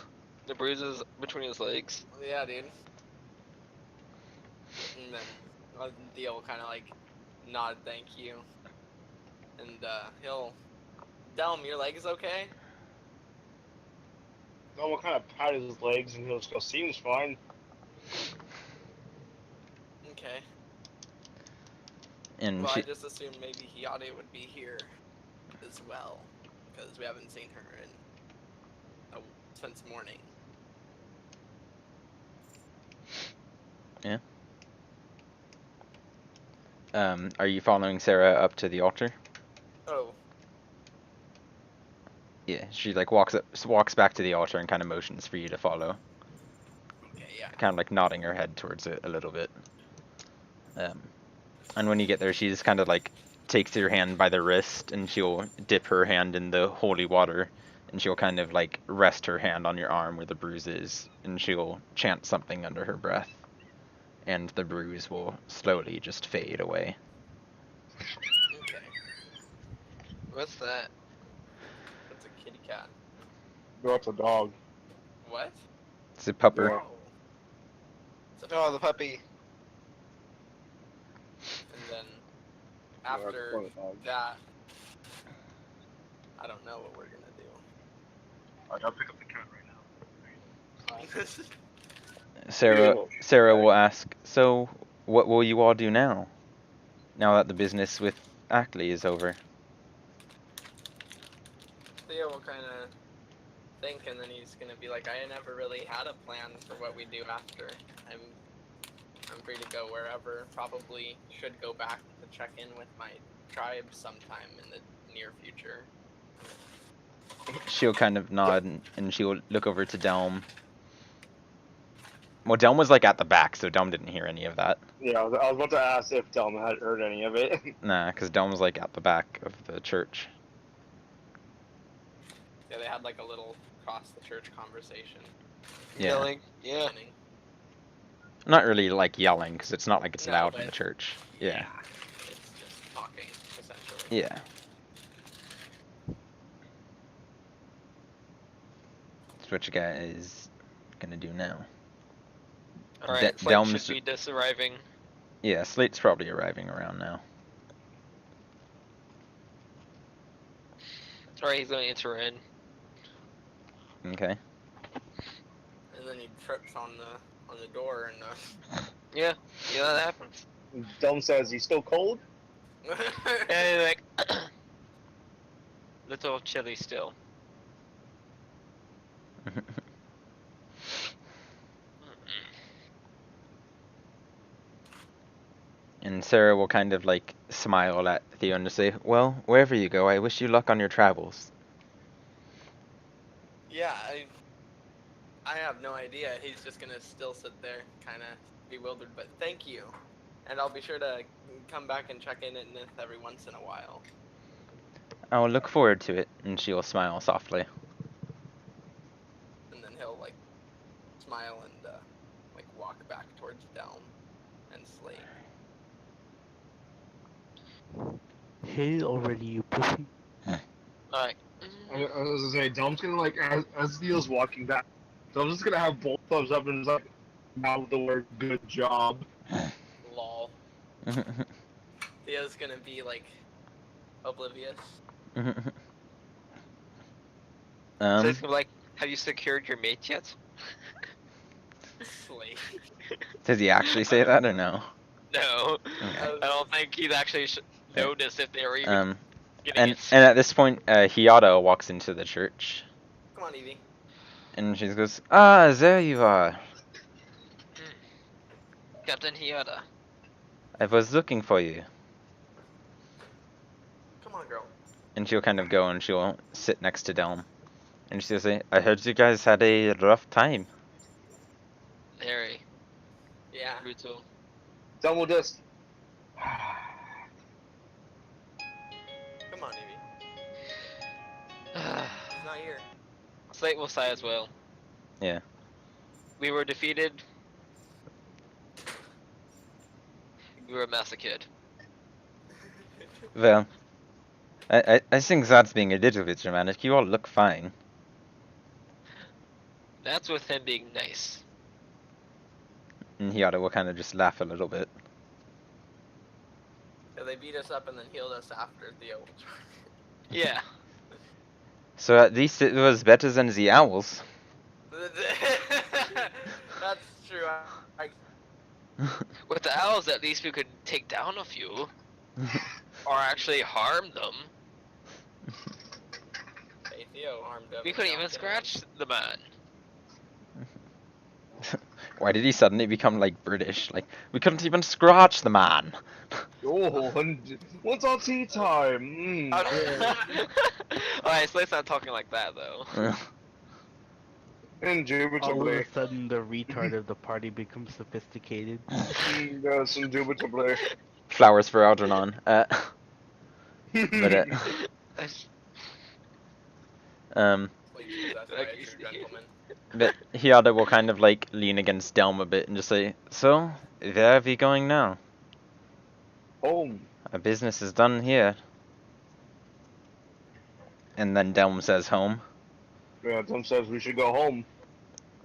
The bruises between his legs. yeah, dude. And then Theo kind of like nod, thank you, and he'll Delm, your leg is okay? Normal kind of pat his legs and he'll just go, seems fine. Okay. And Well, I she, just assumed maybe Hiyade would be here as well, because we haven't seen her since morning. are you following Sarah up to the altar? Oh, Yeah, she like walks back to the altar and kind of motions for you to follow, okay, yeah. kind of like nodding her head towards it a little bit. And when you get there, she just kind of like takes your hand by the wrist and she'll dip her hand in the holy water and she'll kind of like rest her hand on your arm where the bruise is and she'll chant something under her breath and the bruise will slowly just fade away. Okay. What's that? That's a kitty cat. No, it's a dog. What? It's a pupper. Yeah. Oh. It's a Oh, the puppy. And then Yeah, it's after one of the dogs. that, I don't know what we're gonna do. I gotta pick up the cat right now. Sarah will ask, so what will you all do now? Now that the business with Ackley is over. Theo will kind of think, and then he's gonna be like, "I never really had a plan for what we do after. I'm free to go wherever. Probably should go back to check in with my tribe sometime in the near future." She'll kind of nod and she'll look over to Delm. Well, Delm was like at the back, so Delm didn't hear any of that. Yeah, I was about to ask if Delma had heard any of it. Nah, because Delm was like at the back of the church. Yeah, they had like a little cross the church conversation. Yeah. Yelling. Yeah. Beginning. Not really like yelling, because it's not like it's No, loud in but- the church. Yeah. It's just talking, essentially. Yeah. That's what you guys is gonna do now. Alright, De- Flight Delm's- should be just arriving. Yeah, Slate's probably arriving around now. Alright, he's gonna enter in. Okay. And then he trips on the door and Yeah, that happens. Delm says, he's still cold? And he's like, little chilly still. And Sarah will kind of like smile at Theo and just say, well, wherever you go, I wish you luck on your travels. Yeah, I have no idea. He's just gonna still sit there, kind of bewildered. But thank you, and I'll be sure to come back and check in at Nith every once in a while. I'll look forward to it. And she'll smile softly. And then he'll like smile and like walk back towards Delm and Slate. Hey already, you pussy. Alright. I was gonna say, Delm's gonna like, as Theo's walking back, Delm's just gonna have both thumbs up and just like, mouth the word, good job. Lol. Theo's gonna be like oblivious. So he's gonna be like, have you secured your mate yet? Slate. Does he actually say that or no? No, Okay. I don't think he'd actually notice if they were even Um, getting and it. at this point, Hiata walks into the church, Come on, Evie. and she goes, "Ah, there you are. Captain Hiata. I was looking for you." Come on, girl. And she'll kind of go and she'll sit next to Delm, and she'll say, "I heard you guys had a rough time." Very Yeah. brutal. Double disc. Come on, Evie. He's not here. Slate will sigh as well. Yeah. We were defeated. We were massacred. Well, I think that's being a little bit dramatic. You all look fine. That's with him being nice. And Hiata will kind of just laugh a little bit. Yeah, they beat us up and then healed us after Theo. Yeah. So at least it was better than the owls. That's true. With the owls, at least we could take down a few. Or actually harm them. Hey, Theo harmed up. We couldn't even scratch the man. Why did he suddenly become like British? Like, we couldn't even scratch the man. Oh, what's our tea time? Alright, Slate's not talking like that though. All of Indubitably. a sudden, the retard of the party becomes sophisticated. Yes, indubitably. Flowers for Algernon. But Please possessed by a true gentleman. but Hiada will kind of like lean against Delm a bit and just say, "So, where are we going now? Home. Our business is done here." And then Delm says home. Yeah, Tim says we should go home.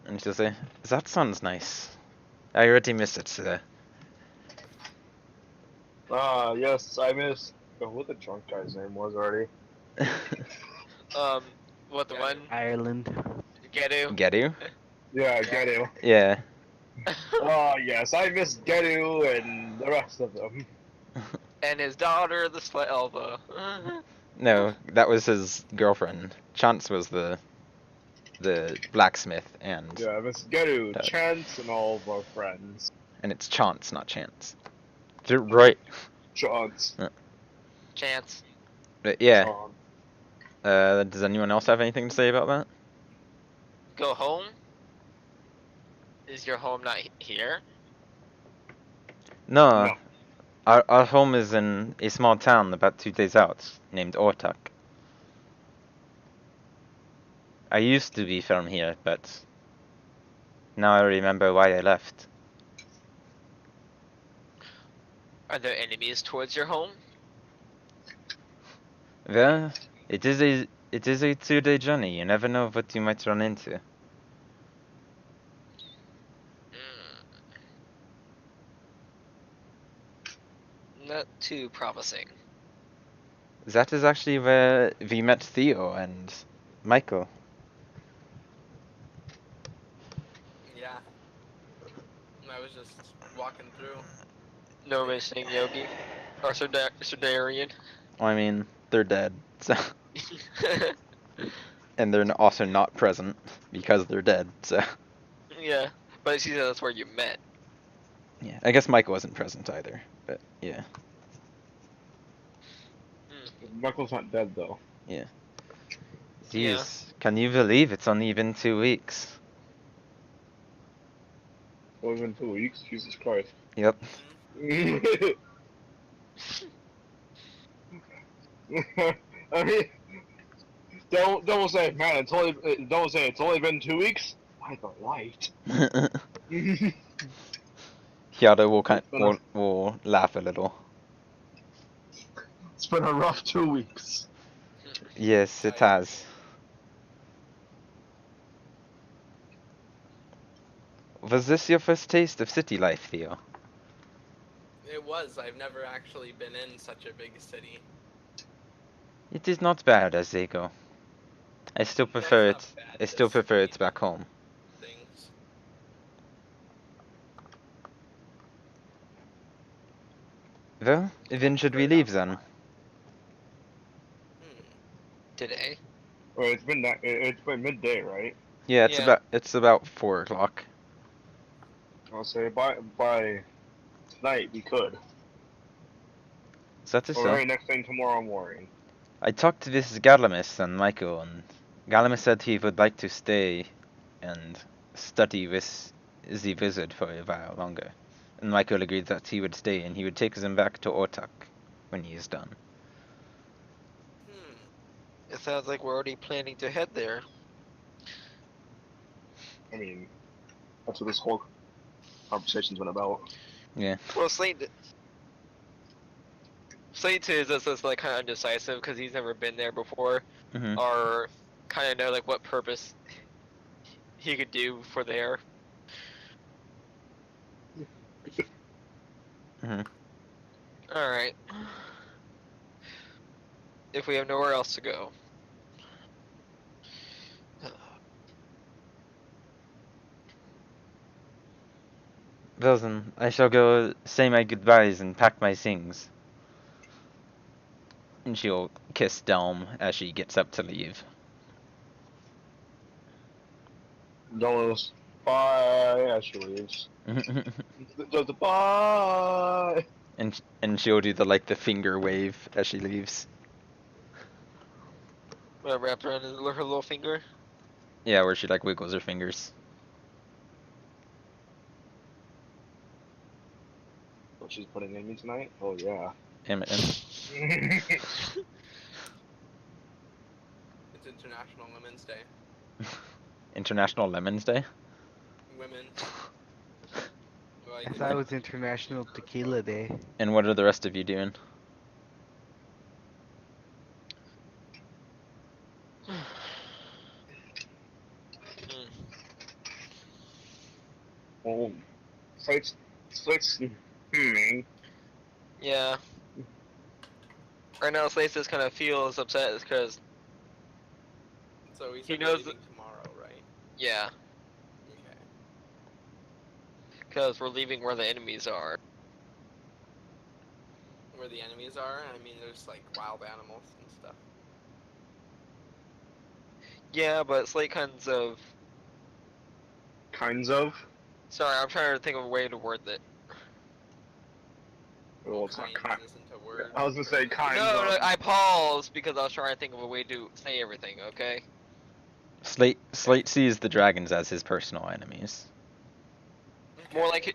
And she'll say, "That sounds nice. I already miss it, sir." Ah, yes, I missed. Oh, what the drunk guy's name was already. What the one? Ireland. Gedu? Gedu? Yeah, Gedu. Yeah. Ah, yes, I miss Gedu and the rest of them. And his daughter, the Elva. No, that was his girlfriend. Chance was the blacksmith, and Yeah, I miss Gedu, Doug. Chance, and all of our friends. And it's Chance, not Chance. Right. Chance. Chance. But yeah. Chance. Does anyone else have anything to say about that? Go home? Is your home not here? No. No. Our home is in a small town about 2 days out, named Ortuk. I used to be from here, but now I remember why I left. Are there enemies towards your home? Well, it is a 2-day journey. You never know what you might run into. Not too promising. That is actually where we met Theo and Michael. Yeah. I was just walking through. No missing Yogi? Or Sudarian? I mean, they're dead, so and they're also not present because they're dead. So Yeah, but she said that's where you met. yeah, I guess Michael wasn't present either. But yeah, Michael's not dead, though. yeah. Yeah. Jeez, can you believe it's only been 2 weeks? Only been 2 weeks? Jesus Christ. Yep. I mean, don't say, man, don't say it's only been 2 weeks. By the light. Hyada will laugh a little. It's been a rough 2 weeks. Yes, it has. Was this your first taste of city life, Theo? It was. I've never actually been in such a big city. It is not bad as they go. I still prefer it. I still prefer it back home. Things. Well, when should we leave then? Today. Well, it's been midday, right? Yeah, Yeah. it's about 4 o'clock. I'll say by tonight we could. Is that Or so? very next thing tomorrow morning. I talked with Galamis and Michael, and Galamis said he would like to stay and study with the wizard for a while longer. And Michael agreed that he would stay and he would take them back to Ortuk when he is done. It sounds like we're already planning to head there. I mean, that's what this whole conversation's been about. Yeah. Well, Slate too is just like kind of undecisive because he's never been there before, Mhm. or kind of know like what purpose he could do for there. Mhm. All right. If we have nowhere else to go. Well then, I shall go say my goodbyes and pack my things. And she'll kiss Delm as she gets up to leave. Dollars. Bye, as she leaves. Does the bye. and she'll do the finger wave as she leaves. Wrapped around her little finger. Yeah, where she wiggles her fingers. What she's putting in me tonight? Oh yeah. Eminem. It's International Women's Day. International Lemons Day. Women. I thought it was International Tequila Day. And what are the rest of you doing? Well, Slate's Yeah. Right now, Slate just kind of feels upset because So we He said knows we're leaving tomorrow, right? yeah, Okay. because we're leaving where the enemies are. Where the enemies are? I mean, there's like wild animals and stuff. Yeah, but Slate kinds of. Sorry, I'm trying to think of a way to word it. Well, it's not kind. Isn't a word. I was gonna say kinds No, of. I paused because I was trying to think of a way to say everything. Okay. Slate sees the dragons as his personal enemies. More like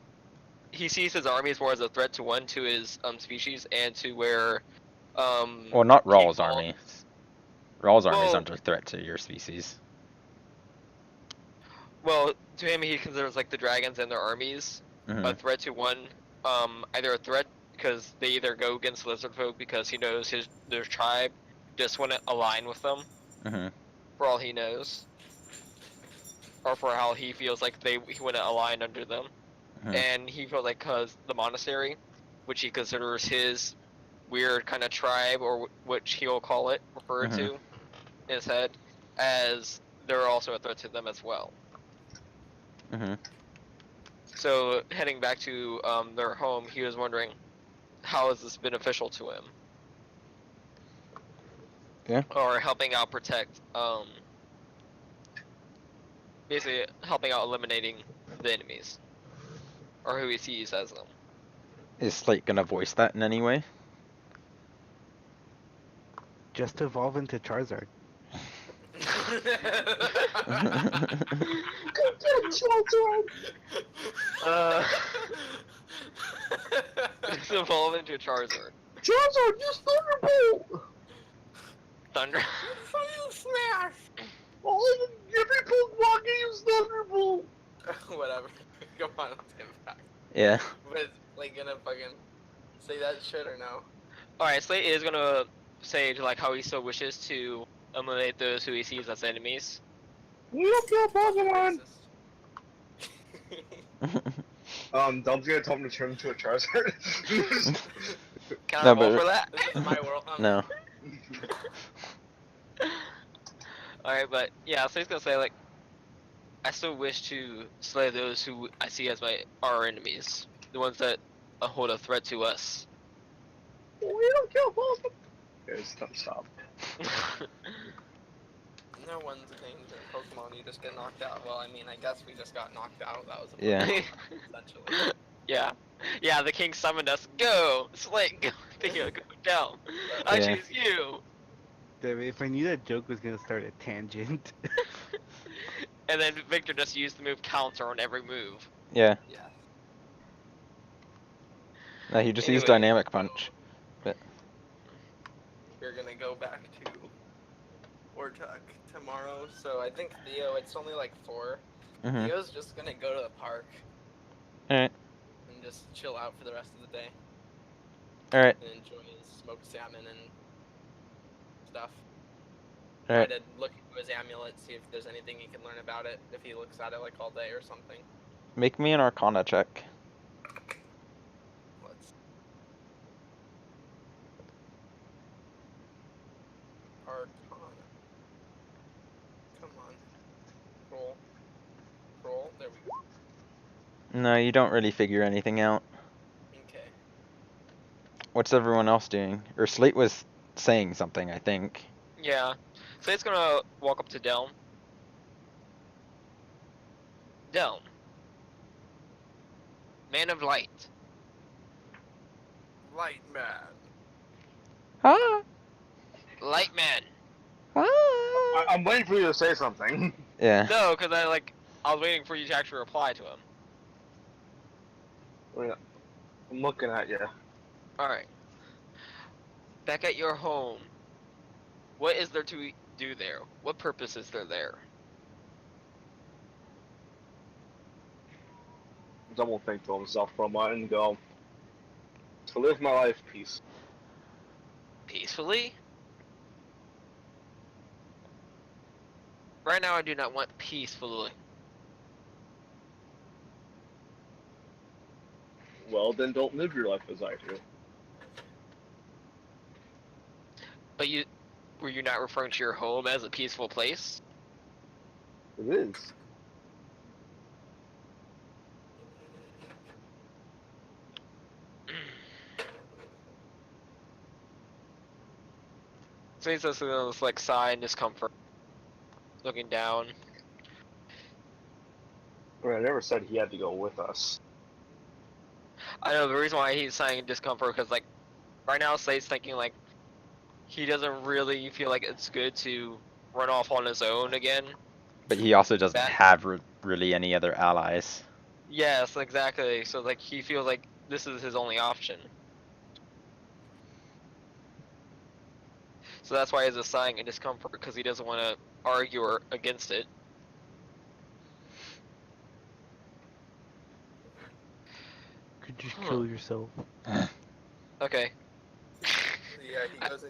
he sees his armies more as a threat to his species and to where Well, not Rawl's people- army. Rawl's armies Well- aren't a threat to your species. well, to him he considers like the dragons and their armies Mhm. a threat to either a threat because they either go against lizard folk because he knows their tribe just wouldn't align with them Mhm. for all he knows, or for how he feels like he wouldn't align under them. Mhm. And he feels like because the monastery, which he considers his weird kind of tribe, or which he'll call it, refer Mhm. to in his head, as they're also a threat to them as well. Mhm. So heading back to their home, he was wondering, how is this beneficial to him? Yeah. Or helping out protect, basically helping out eliminating the enemies, or who he sees as them. Is Slate gonna voice that in any way? Just evolve into Charizard. Just evolve into Charizard. Charizard, use Thunderbolt! Thunder. Smash! Oh, every Pokemon can use Thunderbolt! Whatever. Come on, let's get back. Yeah. But like gonna fucking say that shit or no? Alright, Slate is gonna say like how he still wishes to eliminate those who he sees as enemies. We don't kill Pokemon! Racist. Dom's gonna tell him to turn into a Charizard. Can No, I roll but- for that? This is my world. No. Alright, but yeah, Slate's gonna say like, I still wish to slay those who I see as our enemies, the ones that hold a threat to us. We don't kill both. Okay, stop. No one's a danger in Pokemon. You just get knocked out. Well, I mean, I guess we just got knocked out. That was a Yeah. Pokemon, essentially. Yeah. Yeah, the king summoned us. Go! Slate, go! Theo, go down. I Yeah. choose you! Damn it, if I knew that joke was gonna start a tangent. And then Victor just used the move counter on every move. Yeah. Yeah. No, he just used Anyway. Dynamic Punch. We're gonna go back to Ortuk tomorrow. So I think Theo, it's only like 4. Mm-hmm. Theo's just gonna go to the park Alright. and just chill out for the rest of the day Alright. and enjoy his smoked salmon and stuff. Alright. Try to look into his amulet, see if there's anything he can learn about it, if he looks at it like all day or something. Make me an Arcana check. Let's. Arcana. Come on. Roll. Roll. There we go. No, you don't really figure anything out. Okay. What's everyone else doing? Or Slate was saying something, I think. Yeah. Slate's gonna walk up to Delm. Delm. Man of light. Light man. Ah! Light man. Ah! I'm waiting for you to say something. Yeah. No, because I was waiting for you to actually reply to him. I'm looking at you. Alright. Back at your home. What is there to do there? What purpose is there there? Double think to himself for a moment and go, to live my life peace. Peacefully? Right now I do not want peacefully. Well, then don't live your life as I do. But were you not referring to your home as a peaceful place? It is. So he's just gonna this like sigh in discomfort. Looking down. I mean, I never said he had to go with us. I know the reason why he's sighing in discomfort because like right now Slate's thinking like he doesn't really feel like it's good to run off on his own again. But he also doesn't That- have really any other allies. Yes, exactly. So like he feels like this is his only option. So that's why he's just sighing in discomfort because he doesn't want to argue or against it. Could you kill yourself? Okay. Yeah, he goes in.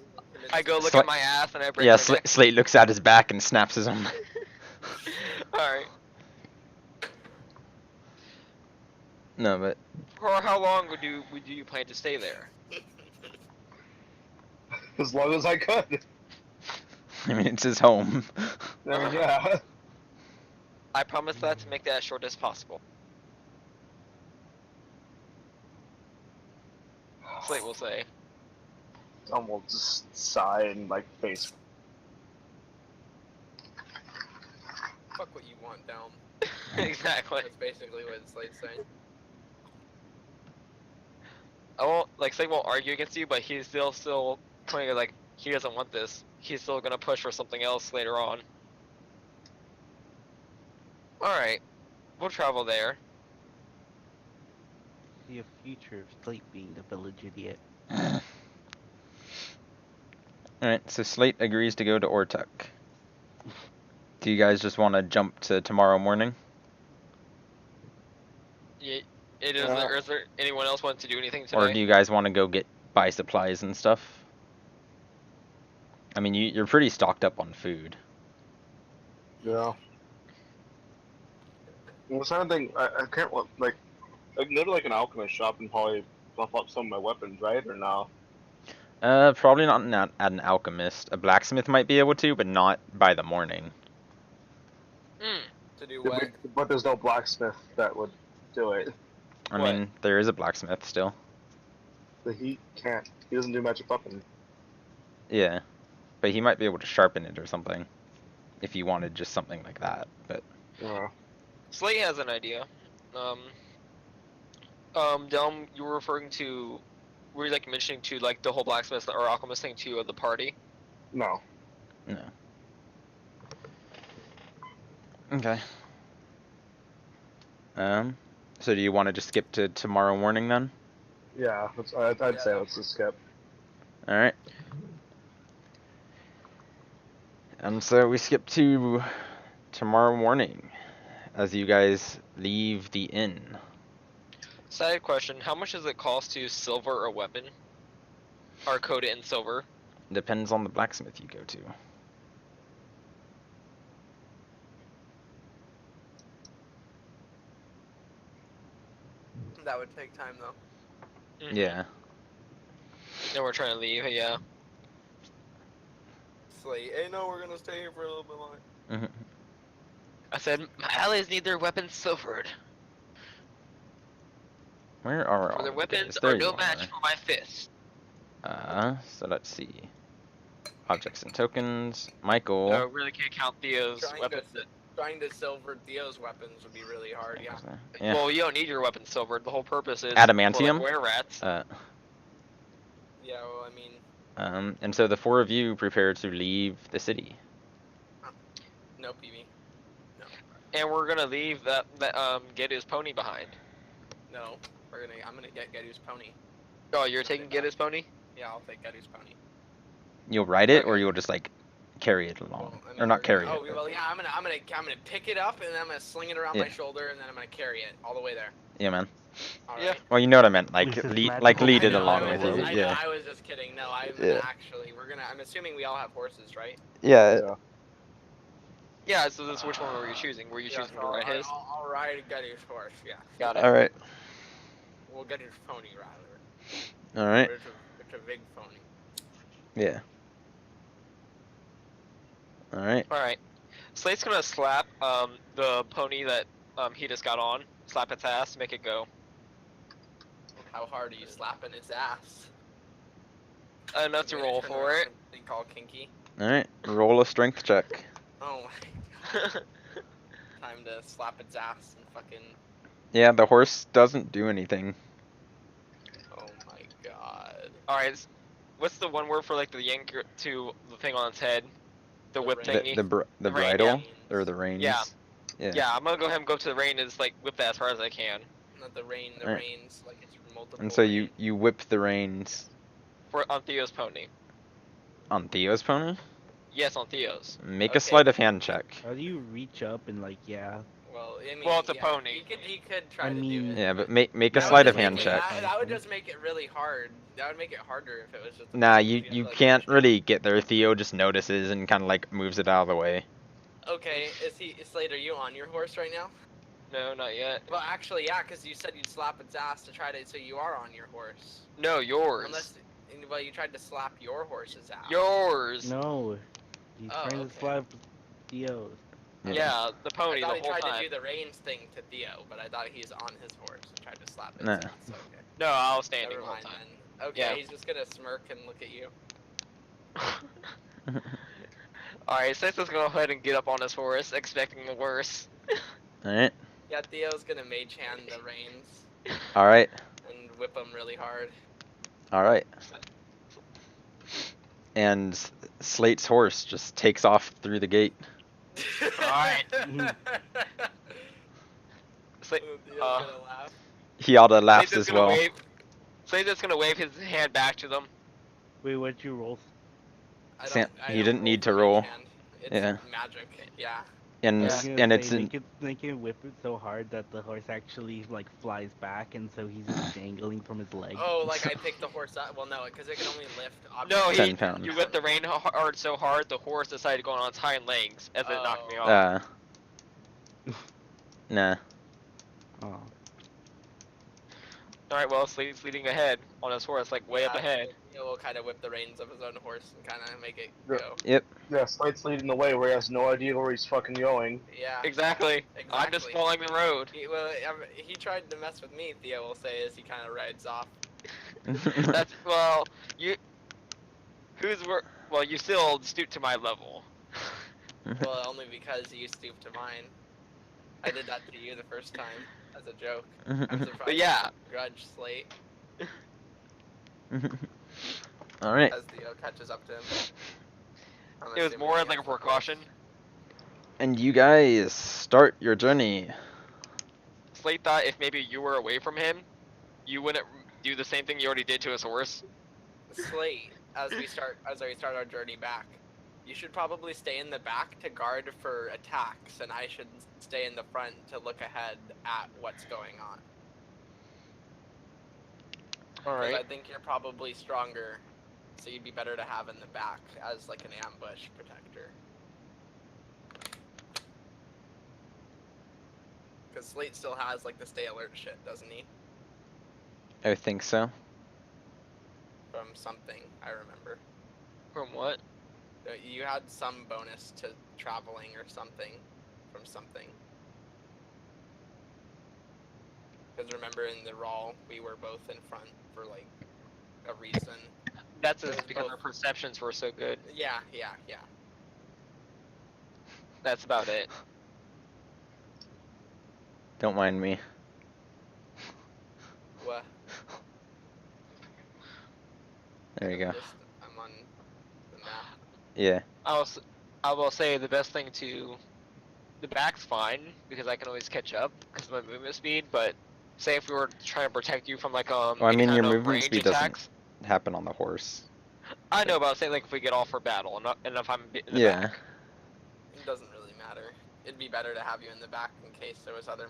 I go look Sla- at my ass and I break Yeah, my neck. Slate looks at his back and snaps his arm. Alright. No, but For how long would you plan to stay there? As long as I could. I mean, it's his home. I mean, yeah. I promise that to make that as short as possible. Slate will say. Tom will just sigh and like face. Fuck what you want down. Exactly. That's basically what Slate's saying. I won't Slate won't argue against you, but he's still pointing like he doesn't want this. He's still gonna push for something else later on. Alright. We'll travel there. See a future of Slate being the village idiot. Alright, so Slate agrees to go to Ortuk. Do you guys just want to jump to tomorrow morning? Is there anyone else want to do anything today? Or do you guys want to go buy supplies and stuff? I mean, you're pretty stocked up on food. Yeah. I was trying to think. I can't like go to like an alchemist shop and probably buff up some of my weapons, right? Or no? Probably not at an alchemist. A blacksmith might be able to, but not by the morning. To do what? But there's no blacksmith that would do it. I What? mean, there is a blacksmith still. But he can't. He doesn't do magic weapon. Yeah, but he might be able to sharpen it or something, if you wanted just something like that. But Yeah. Slate has an idea. Delm, you were referring to, were you like mentioning to like the whole blacksmith or alchemist thing to the party? No. no. Okay. So do you want to just skip to tomorrow morning then? Yeah, I'd say let's just skip. All right. And so we skip to tomorrow morning as you guys leave the inn. Side question, how much does it cost to silver a weapon? Or coat it in silver? Depends on the blacksmith you go to. That would take time though. Mhm. Yeah. And we're trying to leave, yeah. It's like, hey, no, we're gonna stay here for a little bit longer. Mhm. I said, my allies need their weapons silvered. Where are For all their of weapons these? are There no you match for my fists. So let's see. Objects and tokens. Michael. No, really can't count Theo's weapons. Trying to silver Theo's weapons would be really hard, yeah. Yeah. Well, you don't need your weapons silvered. The whole purpose is Adamantium? for, like, were rats. Yeah, well, I mean, And so the four of you prepare to leave the city. no PV. And we're gonna leave that get his pony behind. No, I'm gonna get Gedu's pony. Oh, you're taking get his pony? Yeah, I'll take Gedu's pony. You'll ride it, or Okay. you'll just like carry it along, Well, I mean, or not we're carry gonna- it. Oh, well, yeah, I'm gonna pick it up and then I'm gonna sling it around Yeah. my shoulder and then I'm gonna carry it all the way there. Yeah, man. All Yeah. right. Well, you know what I meant, like This is lead magical it I know, along I with was you. just- I Yeah. know, I was just kidding. No, I'm Yeah. actually. I'm assuming we all have horses, right? Yeah. Yeah, so this which one were you choosing? Were you Yeah, choosing so to ride his? I'll ride Gedu's horse. Yeah. Got it. All right. Well, Gedu's pony rather. All right. It's a big pony. Yeah. All right. Alright. Slate's gonna slap the pony that he just got on. Slap its ass to make it go. How hard are you slapping his ass? Enough to You're gonna roll turn for around it. and think all kinky. All right. Roll a strength check. Oh my. Time to slap its ass and fucking. Yeah, the horse doesn't do anything. Oh my god. Alright, what's the one word for like the yank to the thing on its head? The The whip rein. thingy? The The rein, bridle yeah. or the reins. Yeah. Yeah. Yeah, I'm gonna go ahead and go to the rein and just like whip that as hard as I can. Not the rain. The Alright. reins like it's multiple. And so reins. you whip the reins On Theo's pony. on Theo's pony. Yes, on Theo's. Make a Okay. sleight of hand check. How do you reach up and like, yeah? Well, I mean, Well, it's a yeah, pony. He could try I to do mean- it. Yeah, but make a That would sleight of just hand make check. That would just make it really hard. That would make it harder if it was just. Nah, if you had to, like, can't push it. really get there. Theo just notices and kind of like moves it out of the way. Okay, is Slade, are you on your horse right now? No, not yet. Well, actually, yeah, because you said you'd slap its ass to try to, so you are on your horse. No, yours. Unless, well, you tried to slap your horse's ass. Yours. No. He's Oh, trying okay. to slap Theo. Yeah, the I pony the thought he whole tried time. to do the reins thing to Theo, but I thought he's on his horse and tried to slap it. Nah. So it's okay. No, I was standing Never the whole mind time. then. Okay, Yeah. he's just gonna smirk and look at you. Alright, Slate's just gonna go ahead and get up on his horse, expecting the worst. All right. Yeah, Theo's gonna mage hand the reins All right. and whip him really hard. All right. And Slate's horse just takes off through the gate. Alright. Slate, Theo's gonna laugh. He oughta Slate's laughs just as gonna well. wave. Slate's just gonna wave his hand back to them. Wait, what'd you roll? I Sam- I you don't didn't need for to mage roll. hand. It's Yeah. magic. Yeah. And I Yeah. was gonna and it's say, in, they can whip it so hard that the horse actually like flies back, and so he's just dangling from his leg. Oh, like I picked the horse up. Well, no, because it can only lift. No, objects 10 he, pounds. you whipped the rein hard so hard, the horse decided to go on its hind legs as it knocked me off. nah. Oh. Alright, well, Slate's leading ahead on his horse, like way up Yeah, ahead. He'll kind of whip the reins of his own horse and kind of make it Yeah. go. Yep. Yeah, Slate's leading the way where he has no idea where he's fucking going. Yeah. Exactly. I'm just Exactly. following the road. He tried to mess with me, Theo will say, as he kind of rides off. That's well, you well, you still stoop to my level. Well, only because you stooped to mine. I did that to you the first time as a joke. I'm surprised But you yeah, grudge Slate All right. as Theo catches up to him. I'm it was assuming more he like a has the horse. precaution. And you guys start your journey. Slate thought if maybe you were away from him, you wouldn't do the same thing you already did to his horse. Slate, as we start our journey back, you should probably stay in the back to guard for attacks, and I should stay in the front to look ahead at what's going on. All Because right. I think you're probably stronger, so you'd be better to have in the back as like an ambush protector. Because Slate still has like the stay alert shit, doesn't he? I think so. From something, I remember. From what? You had some bonus to traveling or something from something. Because remember in the Raw, we were both in front for like a reason. That's It was because both. our perceptions were so good. Yeah. That's about it. Don't mind me. What? There you go. I'm on the map. Yeah. I will say the best thing the back's fine because I can always catch up because of my movement speed. But say if we were trying to protect you from like Well, I any mean, your kind of movement range speed attacks. doesn't happen on the horse. I know, but say like if we get off for battle and if I'm in the Yeah. back. It doesn't really matter. It'd be better to have you in the back in case there was other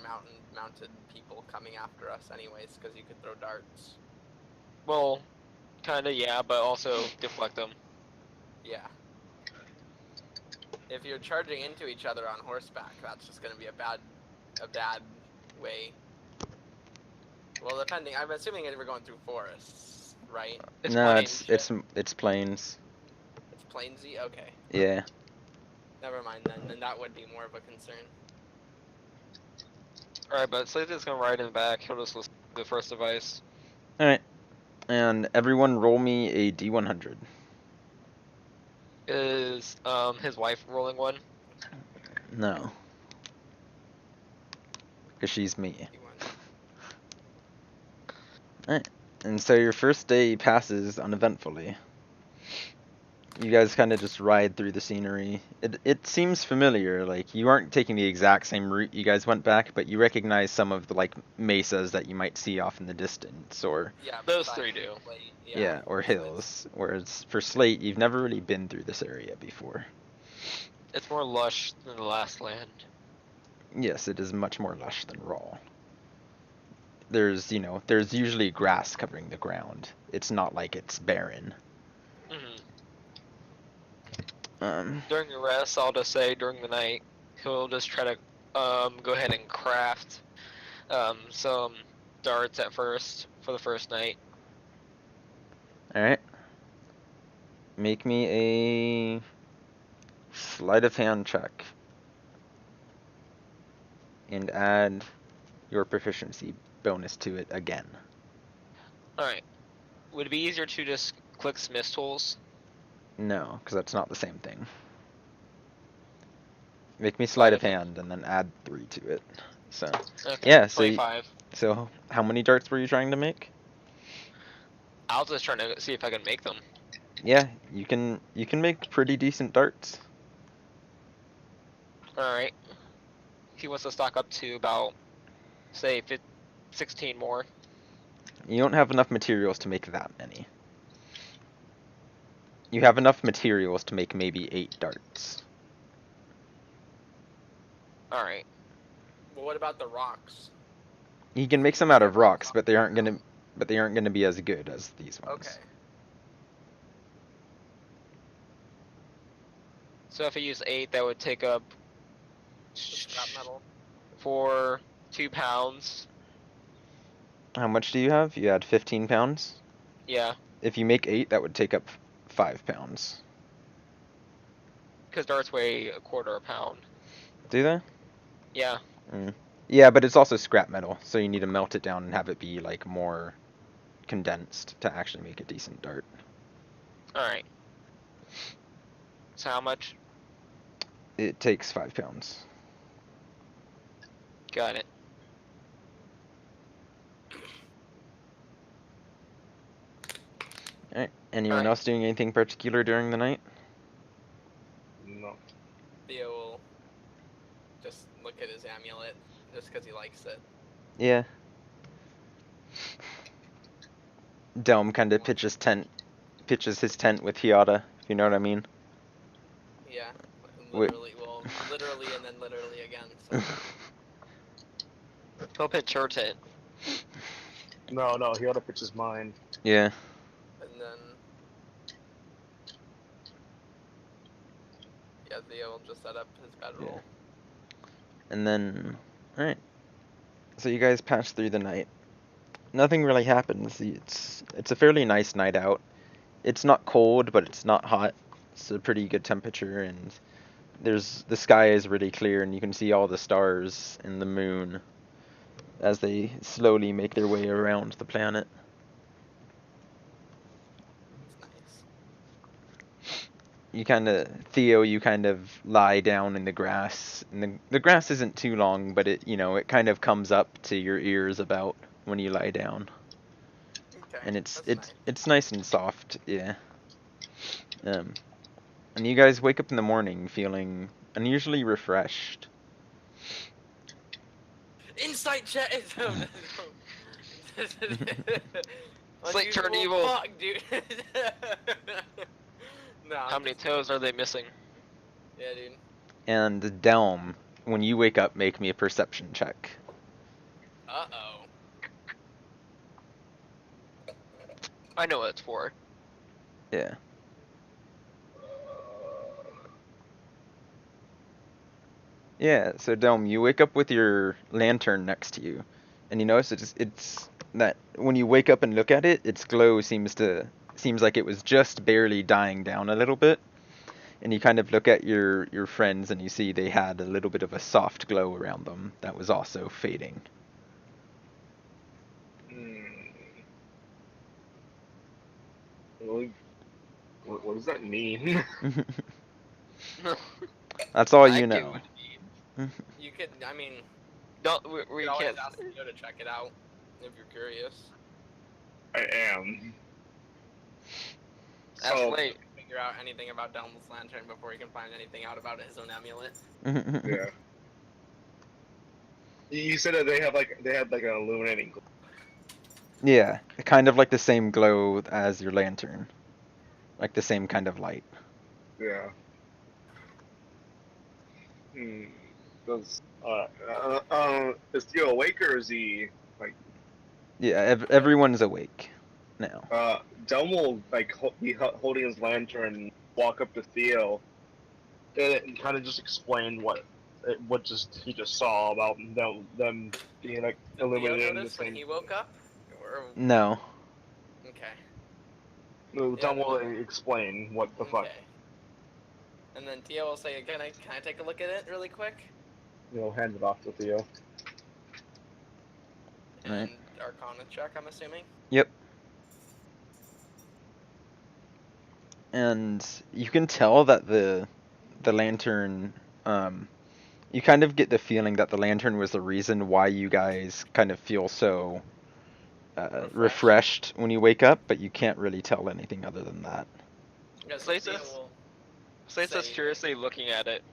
mounted people coming after us anyways, because you could throw darts. Well, kinda yeah, but also deflect them. Yeah. If you're charging into each other on horseback, that's just gonna be a bad way. Well, depending. I'm assuming we're going through forests, right? It's No, plain it's shit. it's plains. It's plainsy. Okay. Yeah. Never mind then. Then that would be more of a concern. Alright, but Slate's gonna ride in the back. He'll just listen to the first device. All right. And everyone, roll me a D100. Is his wife rolling one? No. Because she's me. Alright. And so your first day passes uneventfully. You guys kind of just ride through the scenery. It seems familiar. Like, you aren't taking the exact same route you guys went back, but you recognize some of the, like, mesas that you might see off in the distance, or... Yeah, Those besides three do. Slate, Yeah, or hills. Whereas for Slate, you've never really been through this area before. It's more lush than the last land. Yes, it is much more lush than raw. There's usually grass covering the ground. It's not like it's barren. During the rest, I'll just say during the night, he'll just try to go ahead and craft some darts at first for the first night. Alright. Make me a sleight of hand check. And add your proficiency bonus to it again. Alright. Would it be easier to just click Smith's tools? No, because that's not the same thing. Make me sleight of hand and then add 3 to it. So, Okay, yeah, 25. So how many darts were you trying to make? I was just trying to see if I can make them. Yeah, you can make pretty decent darts. Alright. He wants to stock up to about, say, 16 more. You don't have enough materials to make that many. You have enough materials to make maybe 8 darts. Alright. Well, what about the rocks? You can make some out of rocks, but they aren't gonna be as good as these ones. Okay. So if I use 8, that would take up Scrap metal. for 2 pounds. How much do you have? You had 15 pounds? Yeah, If you make 8, that would take up 5 pounds. because darts weigh a quarter a pound. Do they? Yeah. Yeah, but it's also scrap metal, so you need to melt it down and have it be like more condensed to actually make a decent dart. Alright. So how much? It takes 5 pounds. Got it. Alright. Anyone Alright. else doing anything particular during the night? No. Theo will just look at his amulet just because he likes it. Yeah. Delm kind of pitches his tent with Hiata, if you know what I mean. Yeah, Wait. literally. Well, literally and then literally again. So. He'll pitch your tent. No, he ought to pitch his mind. Yeah. And then, yeah, Theo will just set up his bedroll. And then, alright. So you guys pass through the night. Nothing really happens. It's a fairly nice night out. It's not cold, but it's not hot. It's a pretty good temperature, and the sky is really clear, and you can see all the stars and the moon as they slowly make their way around the planet. It's nice. You kind of lie down in the grass, and the grass isn't too long, but it kind of comes up to your ears about when you lie down. Okay. And nice. it's nice and soft, yeah. And you guys wake up in the morning feeling unusually refreshed. Insight check. Slate turned evil. Fuck, dude. No. How many toes are they missing? Yeah, dude. And Delm, when you wake up, make me a perception check. Uh-oh. I know what it's for. Yeah. Yeah, so Delm, you wake up with your lantern next to you, and you notice it's that when you wake up and look at it, its glow seems like it was just barely dying down a little bit. And you kind of look at your friends and you see they had a little bit of a soft glow around them that was also fading. What does that mean? That's all I you get know. what it means. You could, I mean, No, you we could always can't. ask Theo to check it out if you're curious. I am. That's So, late. Figure out anything about Delm's lantern before he can find anything out about his own amulet. yeah. You said that they had like an illuminating. Yeah, kind of like the same glow as your lantern. Like the same kind of light. Yeah. Does is Theo awake or is he like? Yeah, everyone's awake now. Delm will like be holding his lantern, walk up to Theo, and kind of just explain what he just saw about them being like Did Theo illuminated in the notice when same. he woke up? Or, No. okay. No, Delm will explain what the fuck. Okay. And then Theo will say, can I take a look at it really quick? He'll hand it off to Theo. And Right. Arcana check, I'm assuming? Yep. And you can tell that the lantern, you kind of get the feeling that the lantern was the reason why you guys kind of feel so refreshed when you wake up, but you can't really tell anything other than that. Because Slate's Theo just- will Slate's just say- curiously looking at it.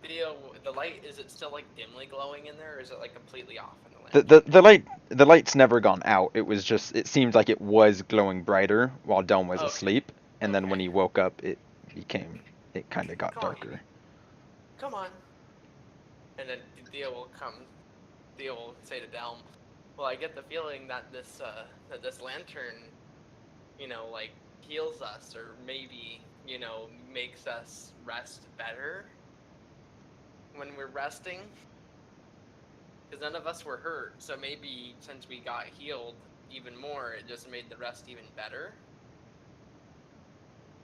Theo, the light, is it still like dimly glowing in there, or is it like completely off in the lantern? The light's never gone out. It seemed like it was glowing brighter while Dome was Okay. asleep, and then when Okay. he woke up, it kind of got Come on, darker. Come on. And then Theo will say to Delm, well, I get the feeling that this lantern, like heals us, or maybe, makes us rest better when we're resting. Because none of us were hurt, so maybe since we got healed even more, it just made the rest even better.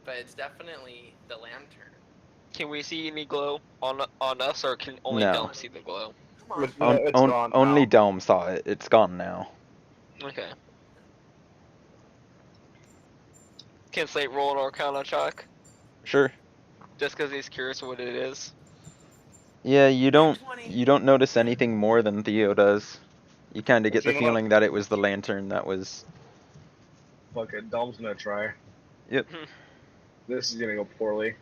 But it's definitely the lantern. Can we see any glow on us, or can only No. Delm see the glow? Come on. No, it's gone Only now. Dome saw it. It's gone now. Okay. Can Slate roll an Arcana check? Sure. Just because he's curious what it is. Yeah, you don't 20. notice anything more than Theo does. You kind of get the You know what? feeling that it was the lantern that was. Fuck it, Dom's gonna try. Yep. This is gonna go poorly.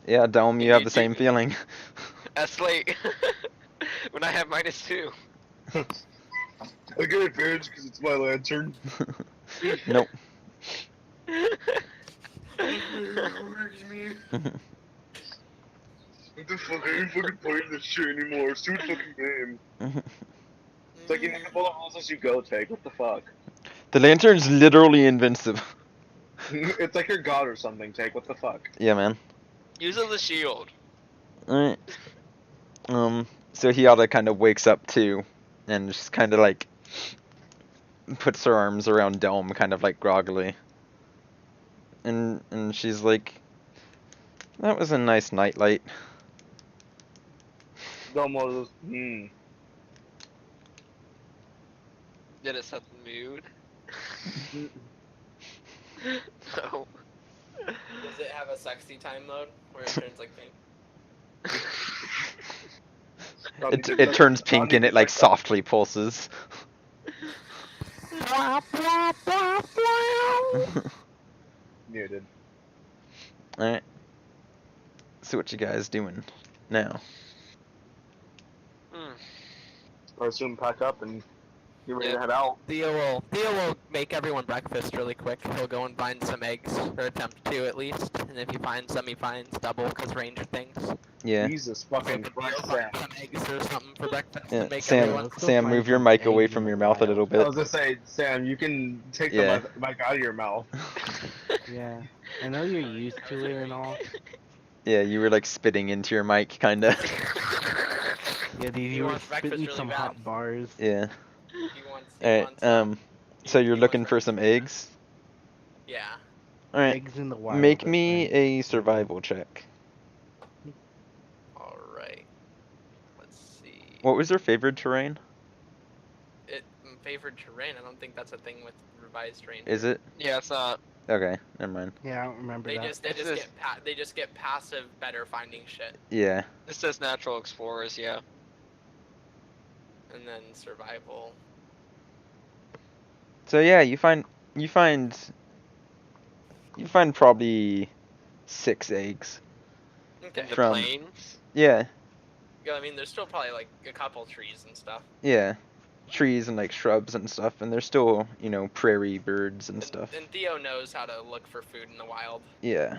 Yeah, Dome, you have the same You- feeling. At Slate. When I have -2. I get advantage because it's my lantern. Nope. What the fuck? I ain't fucking playing this shit anymore. It's too fucking game. It's like you need to follow the rules as you go, Take. What the fuck? The lantern's literally invincible. It's like your god or something, Take. What the fuck? Yeah, man. Use it as a shield. Alright. So Hiata kind of wakes up too, and just kind of like puts her arms around Dome, kind of like groggily. And she's like, "That was a nice nightlight." Dom was, Did it set the mood? No. Does it have a sexy time mode where it turns like pink? It turns pink and it like softly pulses. Muted. Alright. So what you guys doing now? Or soon pack up and get ready Yeah. to head out. Theo will make everyone breakfast really quick. He'll go and find some eggs, or attempt to at least. And if he finds some, he finds double, because ranger things. Yeah. Jesus fucking Christ, Sam. Some eggs or something for breakfast Yeah, and make Sam, everyone. Let's go Sam, find move your some mic away eggs from in your the mouth a little wild. I bit. was gonna say, Sam, you can take Yeah. the mic out of your mouth. Yeah, I know you're used to it and all. Yeah, you were like spitting into your mic, kinda. Yeah, dude, He you were wants breakfast spitting really some bad. hot bars. Yeah. He wants. Alright, so you're he looking wants for some eggs? Yeah. Alright, Eggs in the wild. make that's me fine. a survival check. All right. Let's see. What was your favorite terrain? Favored terrain. I don't think that's a thing with revised terrain. Is it? Yeah, it's not. Okay, never mind. Yeah, I don't remember They that. just It's just- they just get passive better finding shit, Yeah. It says natural explorers, yeah. and then survival. So yeah, you find probably 6 eggs. Okay. In the From- plains. Yeah, Yeah, I mean, there's still probably like a couple trees and stuff. yeah. Trees and like shrubs and stuff, and there's still, prairie birds and stuff. And Theo knows how to look for food in the wild, Yeah,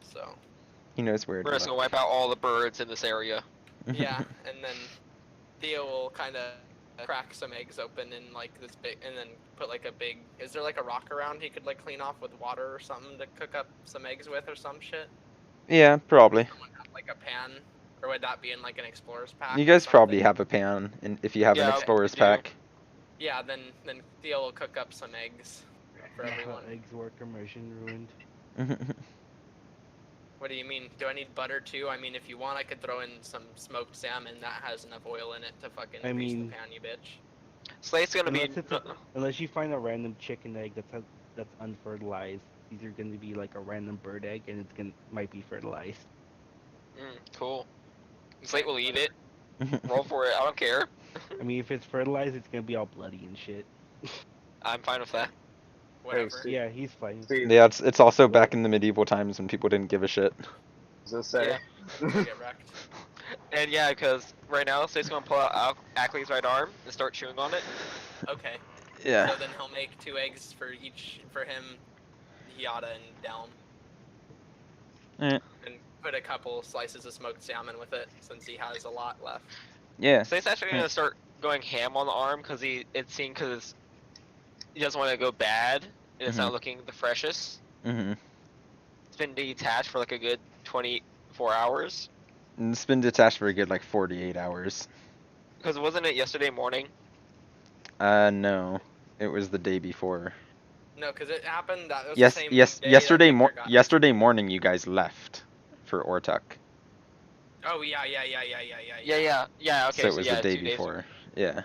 so he knows where We're to just gonna look. wipe out all the birds in this area. yeah. And then Theo will kind of crack some eggs open in like this big, and then put like a big. Is there like a rock around he could like clean off with water or something to cook up some eggs with or some shit? Yeah, probably. Someone have like a pan, or would that be in like an explorer's pack? You or guys probably something? have a pan, and if you have an Yeah, explorer's we do. pack. Yeah, then Theo will cook up some eggs for That's how everyone. eggs work. Immersion ruined. What do you mean? Do I need butter too? I mean, if you want, I could throw in some smoked salmon that has enough oil in it to fucking I grease mean- the pan, you bitch. Slate's gonna be. Unless you find a random chicken egg that's unfertilized, these are gonna be like a random bird egg, and might be fertilized. Cool. Slate will eat it. Roll for it. I don't care. I mean, if it's fertilized, it's gonna be all bloody and shit. I'm fine with that. Whatever. Steve. Yeah, he's fine. Steve, Yeah, it's also back in the medieval times when people didn't give a shit. as I say. Yeah. Go get wrecked. And yeah, because right now Slate's gonna pull out Ackley's right arm and start chewing on it. Okay. Yeah. So then he'll make 2 eggs for him, Hiata, and Delm. Yeah. And put a couple slices of smoked salmon with it, since he has a lot left. Yeah. Slate's actually gonna start going ham on the arm because he doesn't want to go bad and it's not looking the freshest. Mm-hmm. It's been detached for like a good 24 hours. And it's been detached for a good like 48 hours. Because wasn't it yesterday morning? No. It was the day before. No, because it happened. That was Yes, the same yes. day Yesterday that Victor got- yesterday morning, you guys left for Ortuk. Oh yeah. Yeah. Okay. so it was yeah, the day 2 days before. Yeah.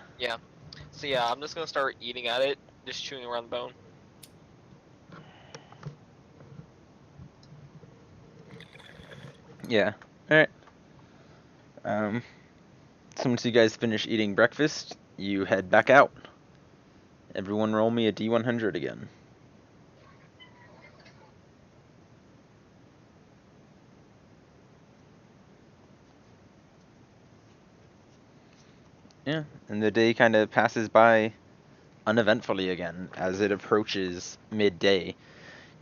So yeah, I'm just gonna start eating at it, just chewing around the bone. Yeah. Alright. So once you guys finish eating breakfast, you head back out. Everyone roll me a D100 again. Yeah, and the day kind of passes by uneventfully again as it approaches midday.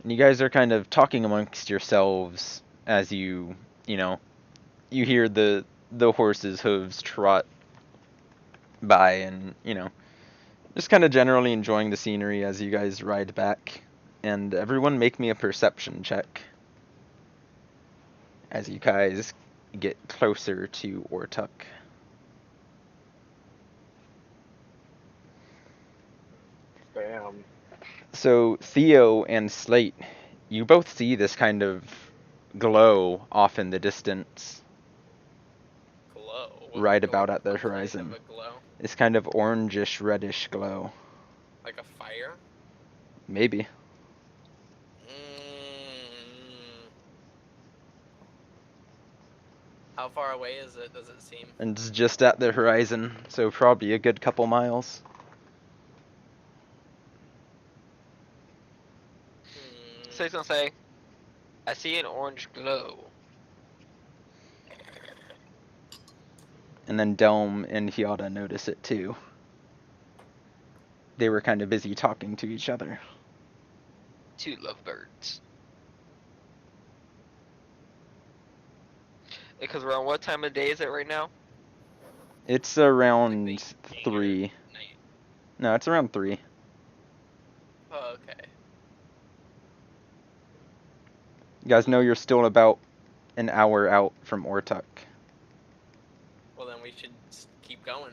And you guys are kind of talking amongst yourselves as you hear the horse's hooves trot by and, just kind of generally enjoying the scenery as you guys ride back. And everyone make me a perception check as you guys get closer to Ortuk. Bam. So Theo and Slate, you both see this kind of glow off in the distance, Glow. right about at the what kind horizon. of a glow? This kind of orangish reddish glow. Like a fire? Maybe. How far away is it, does it seem? And it's just at the horizon, so probably a good couple miles. So he's gonna say, I see an orange glow. And then Delm and Hyada notice it too. They were kind of busy talking to each other. 2 lovebirds. Because we're on what time of day is it right now? It's around Like 3. Night. No, it's around 3. Oh, okay. You guys know you're still about an hour out from Ortuk. Well, then we should keep going.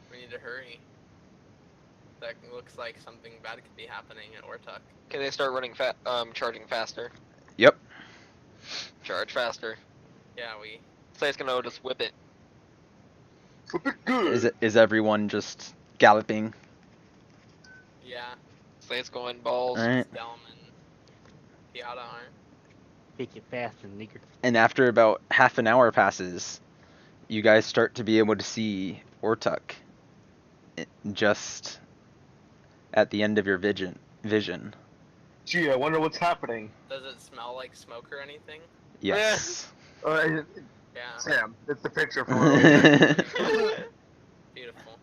We need to hurry. That looks like something bad could be happening at Ortuk. Can they start running charging faster? Yep. Charge faster. Yeah, we. So he's gonna just whip it. Flip it good. Is everyone just galloping? Yeah. So it's going balls. Alright. Delm and Piata aren't. Take it faster, nigger. And after about half an hour passes, you guys start to be able to see Ortuk just at the end of your vision. Gee, I wonder what's happening. Does it smell like smoke or anything? Yes. Yeah. Sam, it's the picture for it. Beautiful.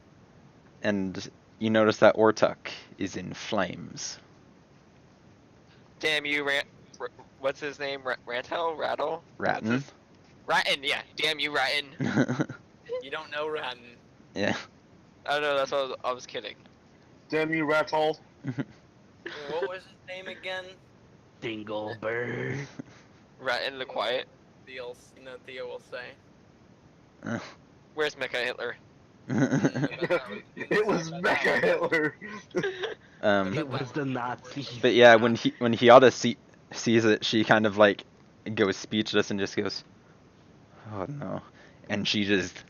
And you notice that Ortuk is in flames. Damn you, what's his name? Rantel? Rattle? Ratton. Ratton, yeah. Damn you, Ratton. You don't know Ratton. Yeah. I don't know, that's what I was kidding. Damn you, rat hole. What was his name again? Dinglebird. Ratton the Quiet. Theo will say. Where's Mecha Hitler? It was Mecha Hitler. It was the Nazis. But yeah, when Hyada sees it, she kind of like goes speechless and just goes, "Oh no!" And she just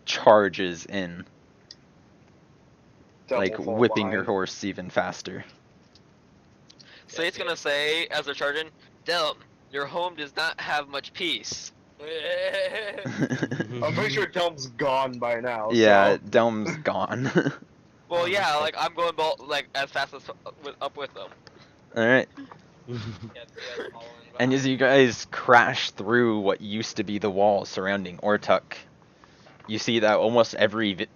charges in, like Double fall whipping her behind. horse even faster. So he's gonna say, as they're charging, Delm, your home does not have much peace. I'm pretty sure Delm's gone by now. Yeah, So. Delm's gone. Well, yeah, like I'm going as fast as up with them. All right. Yeah, Theo's following And behind. as you guys crash through what used to be the wall surrounding Ortuk, you see that almost every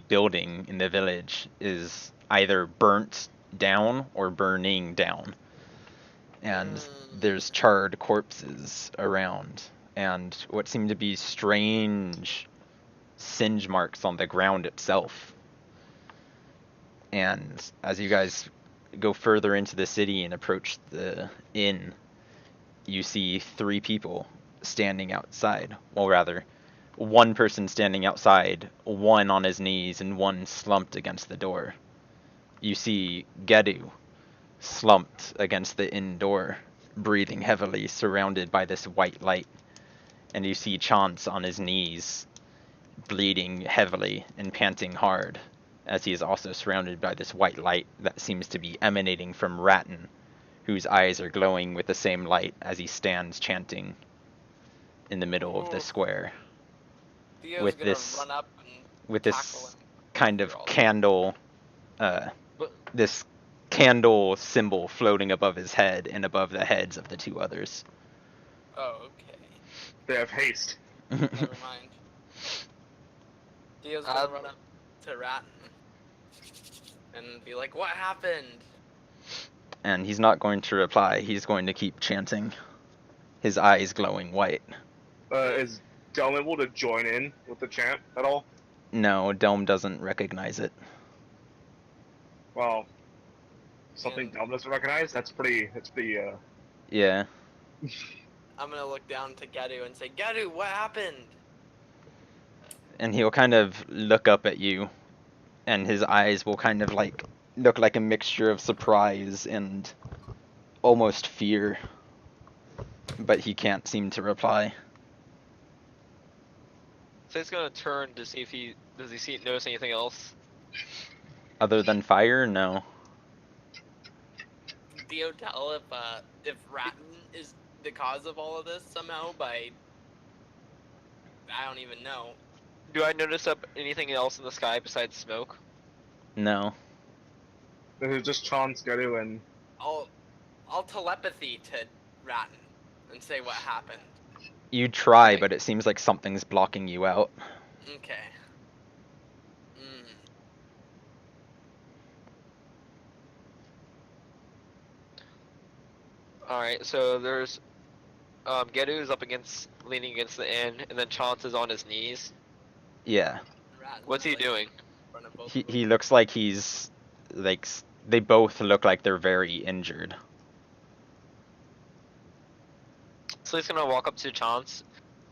building in the village is either burnt down or burning down. And there's charred corpses around, and what seem to be strange singe marks on the ground itself. And as you guys go further into the city and approach the inn, you see 3 people standing outside. Well, rather, 1 person standing outside, 1 on his knees, and 1 slumped against the door. You see Gedu slumped against the inn door, breathing heavily, surrounded by this white light. And you see Chance on his knees, bleeding heavily and panting hard, as he is also surrounded by this white light that seems to be emanating from Ratton, whose eyes are glowing with the same light as he stands chanting in the middle of the Ooh. square Theo's with gonna this run up and with tackle this him. kind of They're all- candle this candle symbol floating above his head and above the heads of the two others. Oh, okay. They have haste. Never mind. Theo's gonna run up to Ratton and be like, "What happened?" And he's not going to reply. He's going to keep chanting, his eyes glowing white. Is Delm able to join in with the chant at all? No, Delm doesn't recognize it. Well, something And- Delm doesn't recognize? That's pretty, Yeah. I'm gonna look down to Gedu and say, "Gedu, what happened?" And he'll kind of look up at you, and his eyes will kind of like look like a mixture of surprise and almost fear. But he can't seem to reply. So he's gonna turn to see if does he notice anything else? Other than fire, no. Theo tell if Ratton is the cause of all of this somehow by I don't even know. Do I notice up anything else in the sky besides smoke? No. There's just Chance, Gedu, and I'll telepathy to Ratton and say what happened. You try, Okay. but it seems like something's blocking you out. Okay. Mm. Alright, so there's Gedu's leaning against the end, and then Chance is on his knees. Yeah. Ratton's What's he like, doing? in front of both He of them. he looks like he's like they both look like they're very injured. So he's gonna walk up to Chance,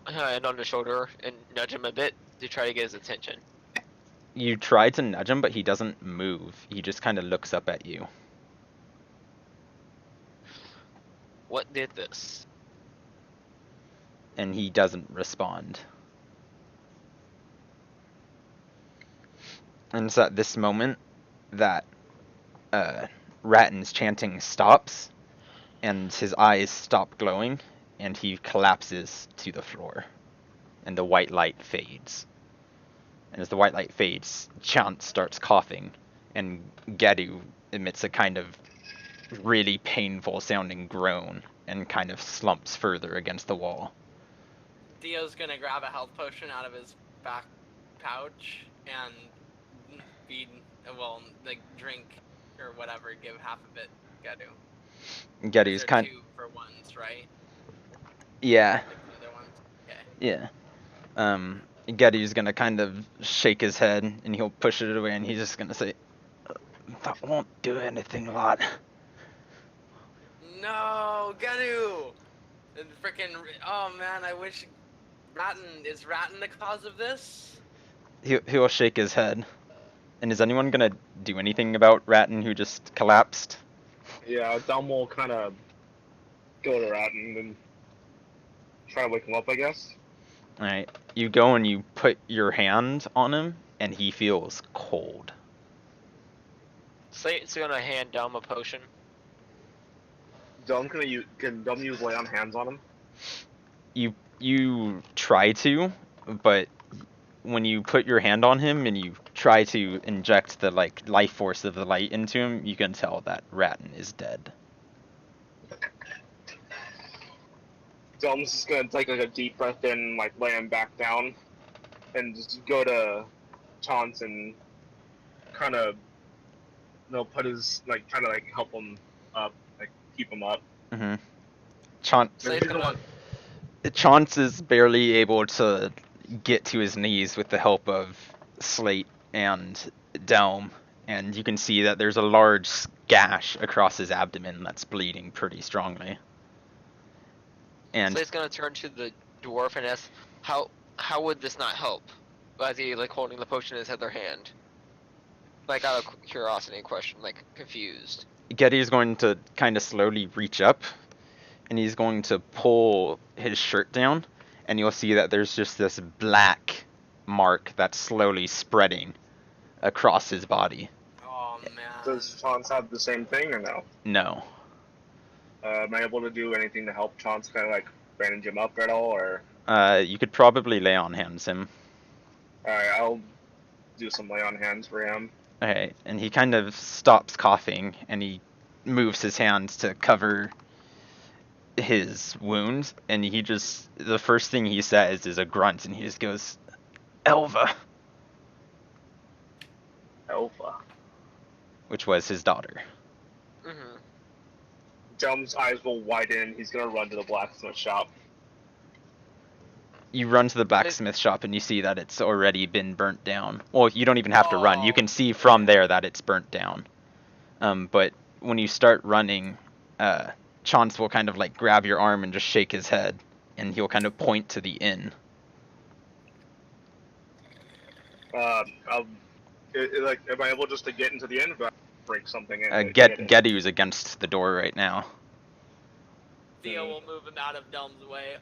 hand on his shoulder, and nudge him a bit to try to get his attention. You try to nudge him, but he doesn't move. He just kind of looks up at you. What did this? And he doesn't respond. And it's at this moment that Ratton's chanting stops, and his eyes stop glowing, and he collapses to the floor, and the white light fades. And as the white light fades, Chance starts coughing, and Gedu emits a kind of really painful sounding groan and kind of slumps further against the wall. Theo's gonna grab a health potion out of his back pouch and feed, drink or whatever, give half of it Gedu. Gedu's They're kind 2 for 1s, right? yeah, Like the other ones? Okay. yeah. Gedu's gonna kind of shake his head and he'll push it away and he's just gonna say, "That won't do anything, lad." No, Gedu! And freaking, oh man, I wish is Ratton the cause of this? He'll shake his head. And is anyone gonna do anything about Ratton who just collapsed? yeah, Delm will kind of go to Ratton and try to wake him up, I guess. Alright, you go and you put your hand on him, and he feels cold. So he's gonna hand Dom a potion. Delm, can Delm use lay on hands on him? You try to, but when you put your hand on him and you try to inject the life force of the light into him, you can tell that Ratton is dead. Delm's just gonna take a deep breath in, lay him back down, and just go to Chance and kind of, put his try to help him up, keep him up. Mm-hmm. Chance So he's gonna Chance is barely able to get to his knees with the help of Slate and Delm, and you can see that there's a large gash across his abdomen that's bleeding pretty strongly. And So he's gonna turn to the dwarf and ask, how would this not help? As he holding the potion in his other hand. Out of curiosity question, confused. Getty's going to kind of slowly reach up, and he's going to pull his shirt down, and you'll see that there's just this black mark that's slowly spreading across his body. Oh man. Does Chance have the same thing or no? No. Am I able to do anything to help Chance kind of like bandage him up at all, or? You could probably lay on hands him. Alright, I'll do some lay on hands for him. Okay, and he kind of stops coughing, and he moves his hands to cover his wound, and he just, the first thing he says is a grunt, and he just goes, Elva, Alpha. which was his daughter. Mm-hmm. Delm's eyes will widen. He's gonna run to the blacksmith shop. You run to the blacksmith shop, and you see that it's already been burnt down. Well, you don't even have to run. You can see from there that it's burnt down. But when you start running, Chance will kind of like grab your arm and just shake his head, and he'll kind of point to the inn. Like, am I able just to get into the inn? Or break something in. Gedu's against the door right now. Theo will move him out of Delm's way.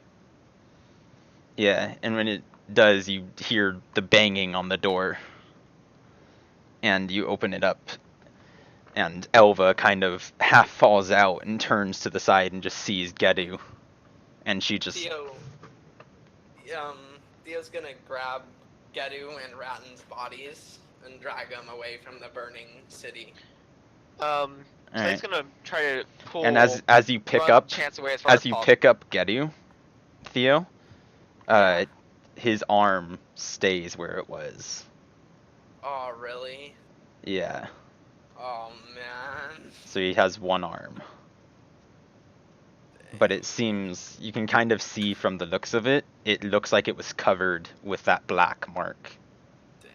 Yeah, and when it does, you hear the banging on the door. And you open it up, and Elva kind of half falls out and turns to the side and just sees Gedu. And she just... Theo's gonna grab Gedu and Ratten's bodies and drag them away from the burning city. So he's gonna try to pull. And as you pick up, Chance away as you pick up Gedu, Theo, his arm stays where it was. Oh, really? Yeah. Oh, man. So he has one arm. But it seems, you can kind of see from the looks of it, it looks like it was covered with that black mark. Dang.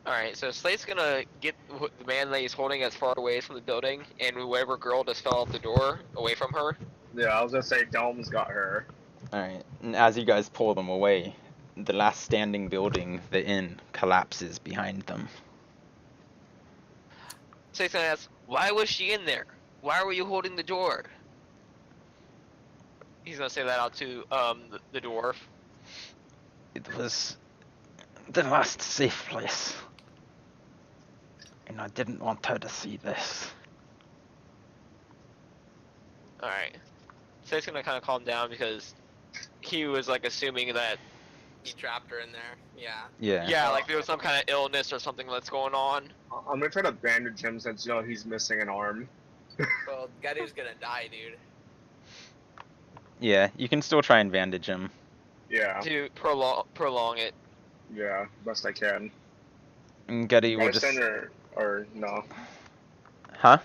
Alright, so Slate's gonna get the man that he's holding as far away from the building, and whoever girl just fell out the door, away from her. Yeah, I was gonna say Delm's got her. Alright, and as you guys pull them away, the last standing building, the inn, collapses behind them. Slate's gonna ask, why was she in there? Why were you holding the door? He's gonna say that out to the dwarf. It was the last safe place. And I didn't want her to see this. Alright. Slate's gonna kind of calm down because he was like assuming that He trapped her in there. Yeah. Yeah. like there was some kind of illness or something that's going on. I'm gonna try to bandage him since he's missing an arm. Well, Gedu's gonna die, dude. Yeah, you can still try and bandage him. Yeah. To prolong it. Yeah, best I can. And Gedu will just... Medicine or no? Huh?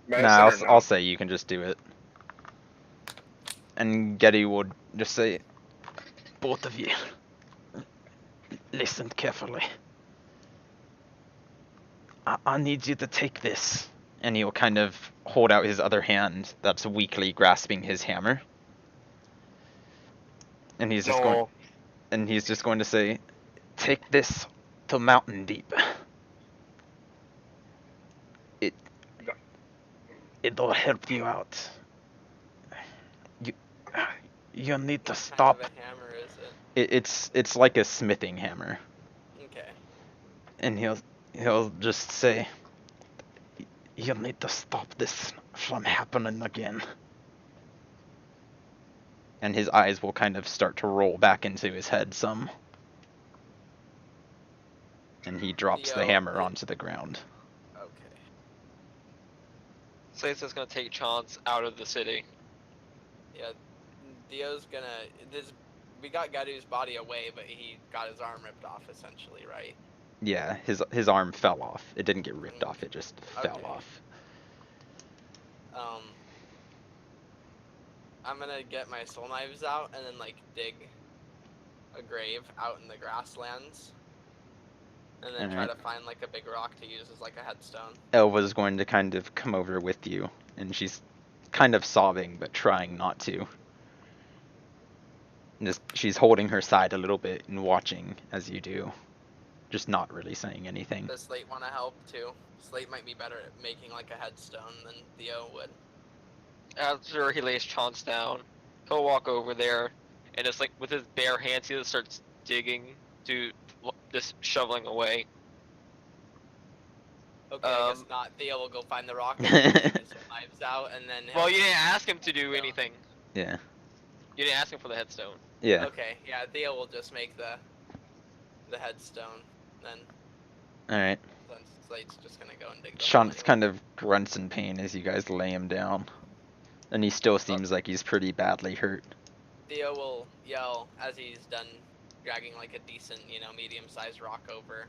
Medicine or no? I'll say you can just do it. And Gedu will just say, both of you, listen carefully. I need you to take this. And he'll kind of hold out his other hand that's weakly grasping his hammer. And he's just going to say, take this to Mountain Deep. It'll help you out. You need to What stop. kind of a hammer is it? It's like a smithing hammer. Okay. And he'll just say, you need to stop this from happening again. And his eyes will kind of start to roll back into his head some. And he drops the hammer onto the ground. Okay. Slate's just gonna take Chance out of the city. Yeah. Dio's gonna. We got Gedu's body away, but he got his arm ripped off, essentially, right? Yeah, his arm fell off. It didn't get ripped off, it just fell Okay. off. I'm gonna get my soul knives out and then like dig a grave out in the grasslands, and then try Alright. to find like a big rock to use as like a headstone. Elva's going to kind of come over with you, and she's kind of sobbing, but trying not to. And she's holding her side a little bit and watching as you do. Just not really saying anything. Does Slate want to help too? Slate might be better at making like a headstone than Theo would. After he lays Chance down, he'll walk over there, and just like with his bare hands, he just starts digging, just shoveling away. Okay, I guess Um, not. Theo will go find the rock and then take his knives out, and then. Well, he'll- you didn't ask him to do No. anything. Yeah. You didn't ask him for the headstone. Yeah. Okay, yeah, Theo will just make the headstone then. All right. Since Slate's just gonna go and dig the hole Chance anyway. kind of grunts in pain as you guys lay him down, and he still seems like he's pretty badly hurt. Theo will yell as he's done dragging like a decent, medium-sized rock over.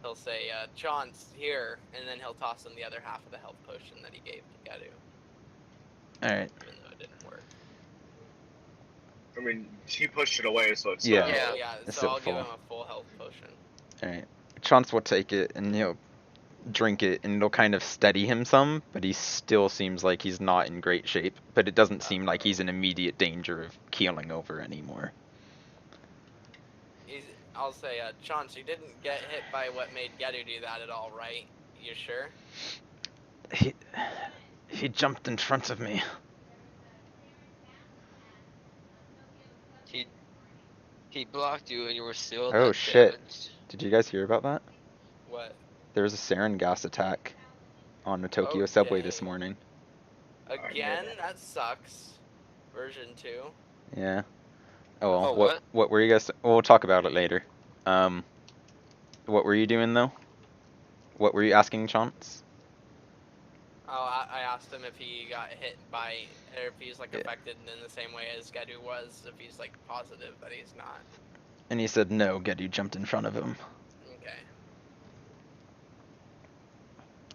He'll say, Chance, here, and then he'll toss him the other half of the health potion that he gave to Gadu, All right. even though it didn't work. I mean, he pushed it away, so it's Yeah. still Yeah, low. yeah, It's so still I'll give him full. a full health potion. All right. Chance will take it and he'll drink it, and it'll kind of steady him some, but he still seems like he's not in great shape. But it doesn't seem like he's in immediate danger of keeling over anymore. I'll say, Chance, you didn't get hit by what made Gadu do that at all, right? You sure? He jumped in front of me. He blocked you, and you were still Oh, that shit. damaged. Did you guys hear about that? What? There was a sarin gas attack on the Tokyo Oh, subway this dang. morning. Again? That sucks. Version 2. Yeah. Oh well. Oh, what? What were you guys? We'll talk about it later. What were you doing though? What were you asking, Chance? Oh, I asked him if he got hit by, or if he's like Yeah. affected in the same way as Gadu was, if he's like positive that he's not. And he said no. Gedu jumped in front of him.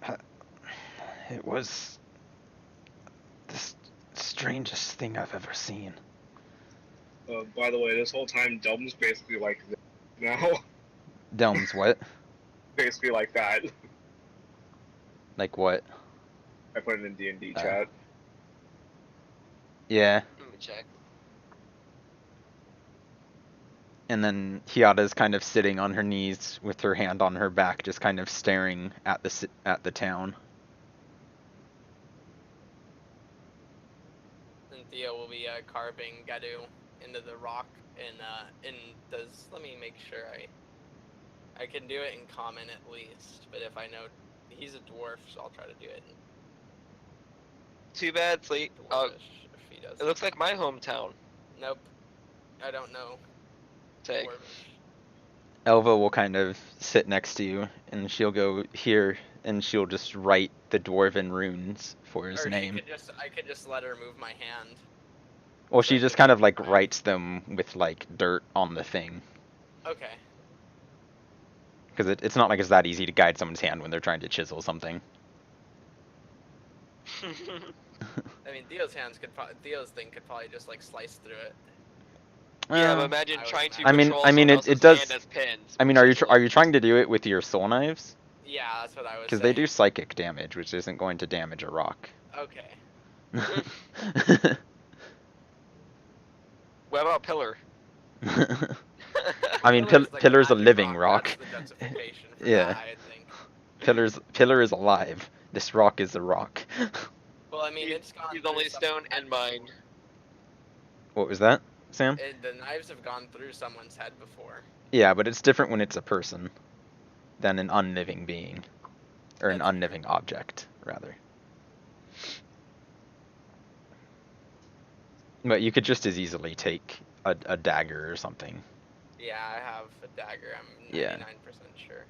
Okay. It was the strangest thing I've ever seen. By the way, this whole time, Delm's basically like this now. Delm's what? Basically like that. Like what? I put it in D&D Oh. chat. Yeah. Let me check. And then Hiata's kind of sitting on her knees with her hand on her back, just kind of staring at the town. And Theo will be carving Gadu into the rock, and let me make sure I can do it in common at least, but if I know he's a dwarf, so I'll try to do it in Too bad, Sleep. dwarvish if he does. It looks like my hometown. Nope, I don't know Take. dwarvish. Elva will kind of sit next to you, and she'll go here, and she'll just write the dwarven runes for his Or name. I could just let her move my hand. Well, so she I just could kind of move like my- writes them with like dirt on the thing, Okay. because it's not like it's that easy to guide someone's hand when they're trying to chisel something. I mean, Theo's thing could probably just like slice through it. Yeah, but Uh, imagine I would trying to I mean- control I mean, someone it else's does- hand as pins. I mean, with are you chiseling. trying to do it with your soul knives? Yeah, that's what I was Because saying. they do psychic damage, which isn't going to damage a rock. Okay. What about Pillar? I mean, Pillar's like Pillar's a magic living rock. That's the justification for Yeah. that, I think. Pillar is alive. This rock is a rock. Well, I mean, He's- it's gone He's through only someone's stone head and mine. before. What was that, Sam? The knives have gone through someone's head before. Yeah, but it's different when it's a person than an unliving being. Or an That's true. unliving object, rather. But you could just as easily take a dagger or something. Yeah, I have a dagger. I'm 99% Yeah. sure.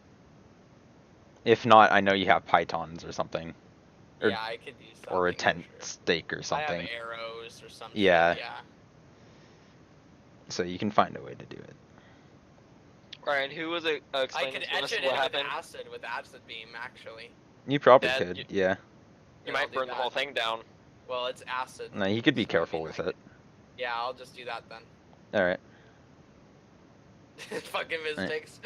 If not, I know you have pythons or something. Or- Yeah, I could use something. Or a for tent sure. stake or I have something. arrows or something. Yeah. Yeah. So you can find a way to do it. Ryan, who was it I explaining could to etch us it what in happened? with acid beam, actually. You probably That- could, yeah. You Yeah, might I'll do burn the whole that. thing down. Well, it's acid. No, you could be so I careful mean, with I it. Yeah, I'll just do that then. Alright. Fucking mistakes.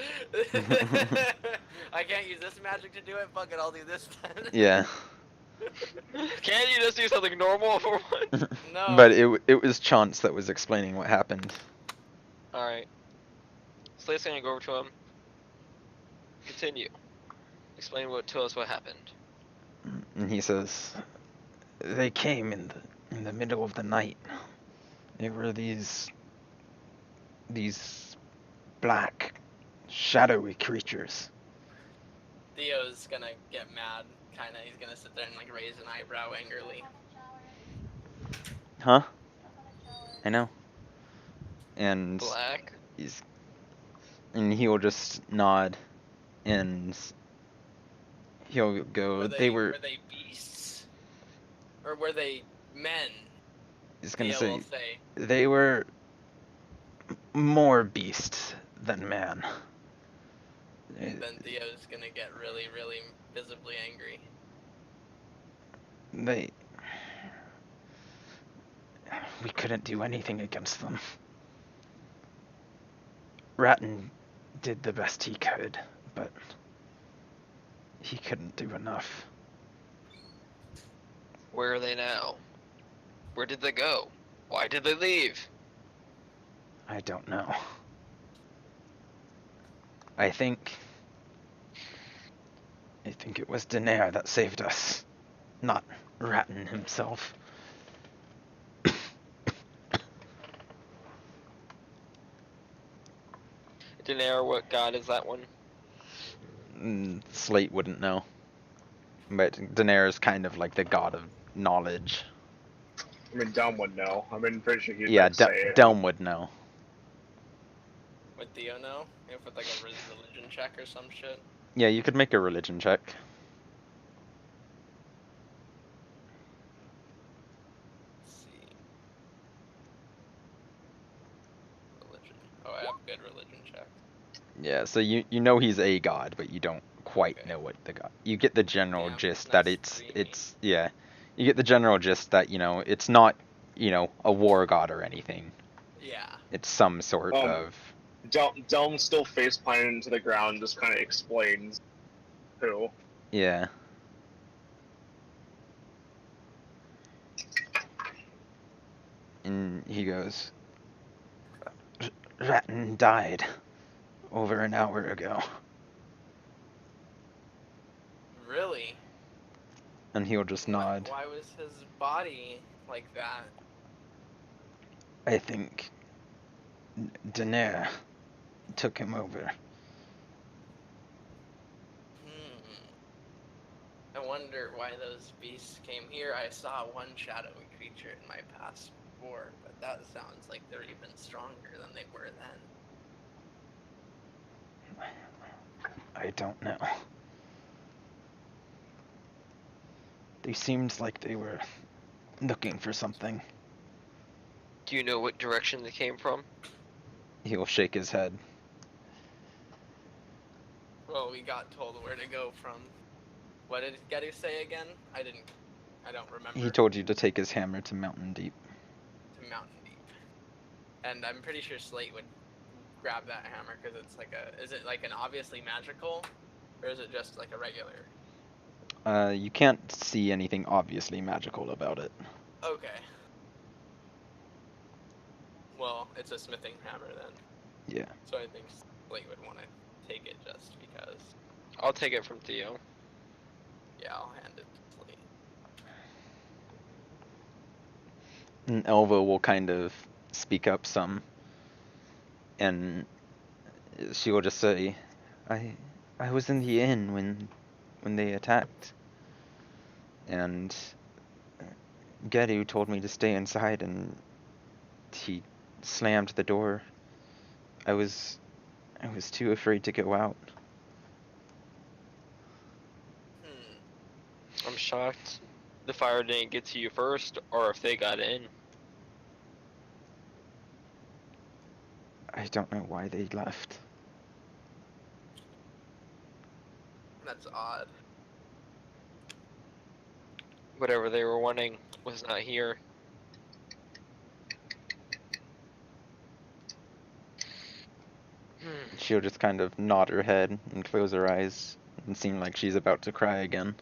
I can't use this magic to do it. Fuck it, I'll do this then. Yeah. Can't you just do something normal for once? No. But it was Chance that was explaining what happened. Alright. Slate's gonna go over to him. Continue. Explain to us what happened. And he says, they came in the middle of the night. They were these black, shadowy creatures. Theo's gonna get mad, kinda. He's gonna sit there and like raise an eyebrow angrily. Huh? I know. And Black. he'll just nod, and he'll go. Were They they were. were they beasts? Or were they men? He's gonna Theo will say say. they were more beast than man. And then Theo's gonna get really, really visibly angry. We couldn't do anything against them. Ratton did the best he could, but he couldn't do enough. Where are they now? Where did they go? Why did they leave? I don't know. I think it was Daenerys that saved us, not Ratton himself. Daenerys, what god is that one? Slate wouldn't know. But Daenerys is kind of like the god of knowledge. I mean, Dom would know. I'm pretty sure he'd Yeah, like, say it. Delm would know. Would Theo know? If with like a religion check or some shit? Yeah, you could make a religion check. Let's see. Religion. Oh, I have good religion check. Yeah, so you know he's a god, but you don't quite Okay. know what the god. You get the general Damn, gist nice that it's dreamy. yeah. You get the general gist that it's not a war god or anything. Yeah. It's some sort of. Delm still face planted into the ground, just kind of explains who. Yeah. And he goes, Ratton died over an hour ago. Really? And he'll just nod. Why was his body like that? I think Daenerys took him over. I wonder why those beasts came here. I saw one shadowy creature in my past before, but that sounds like they're even stronger than they were then. I don't know. They seemed like they were looking for something. Do you know what direction they came from? He'll shake his head. Well, we got told where to go from. What did Gedu say again? I don't remember. He told you to take his hammer to Mountain Deep. To Mountain Deep. And I'm pretty sure Slate would grab that hammer because it's like is it like an obviously magical, or is it just like a regular? You can't see anything obviously magical about it. Okay. Well, it's a smithing hammer then. Yeah. So I think Slate would want to take it just because. I'll take it from Theo. Yeah, I'll hand it to Slate. And Elva will kind of speak up some. And she will just say, I was in the inn when they attacked. And Gedu told me to stay inside, and he slammed the door. I was too afraid to go out. I'm shocked the fire didn't get to you first, or if they got in. I don't know why they left. That's odd. Whatever they were wanting was not here. She'll just kind of nod her head and close her eyes and seem like she's about to cry again.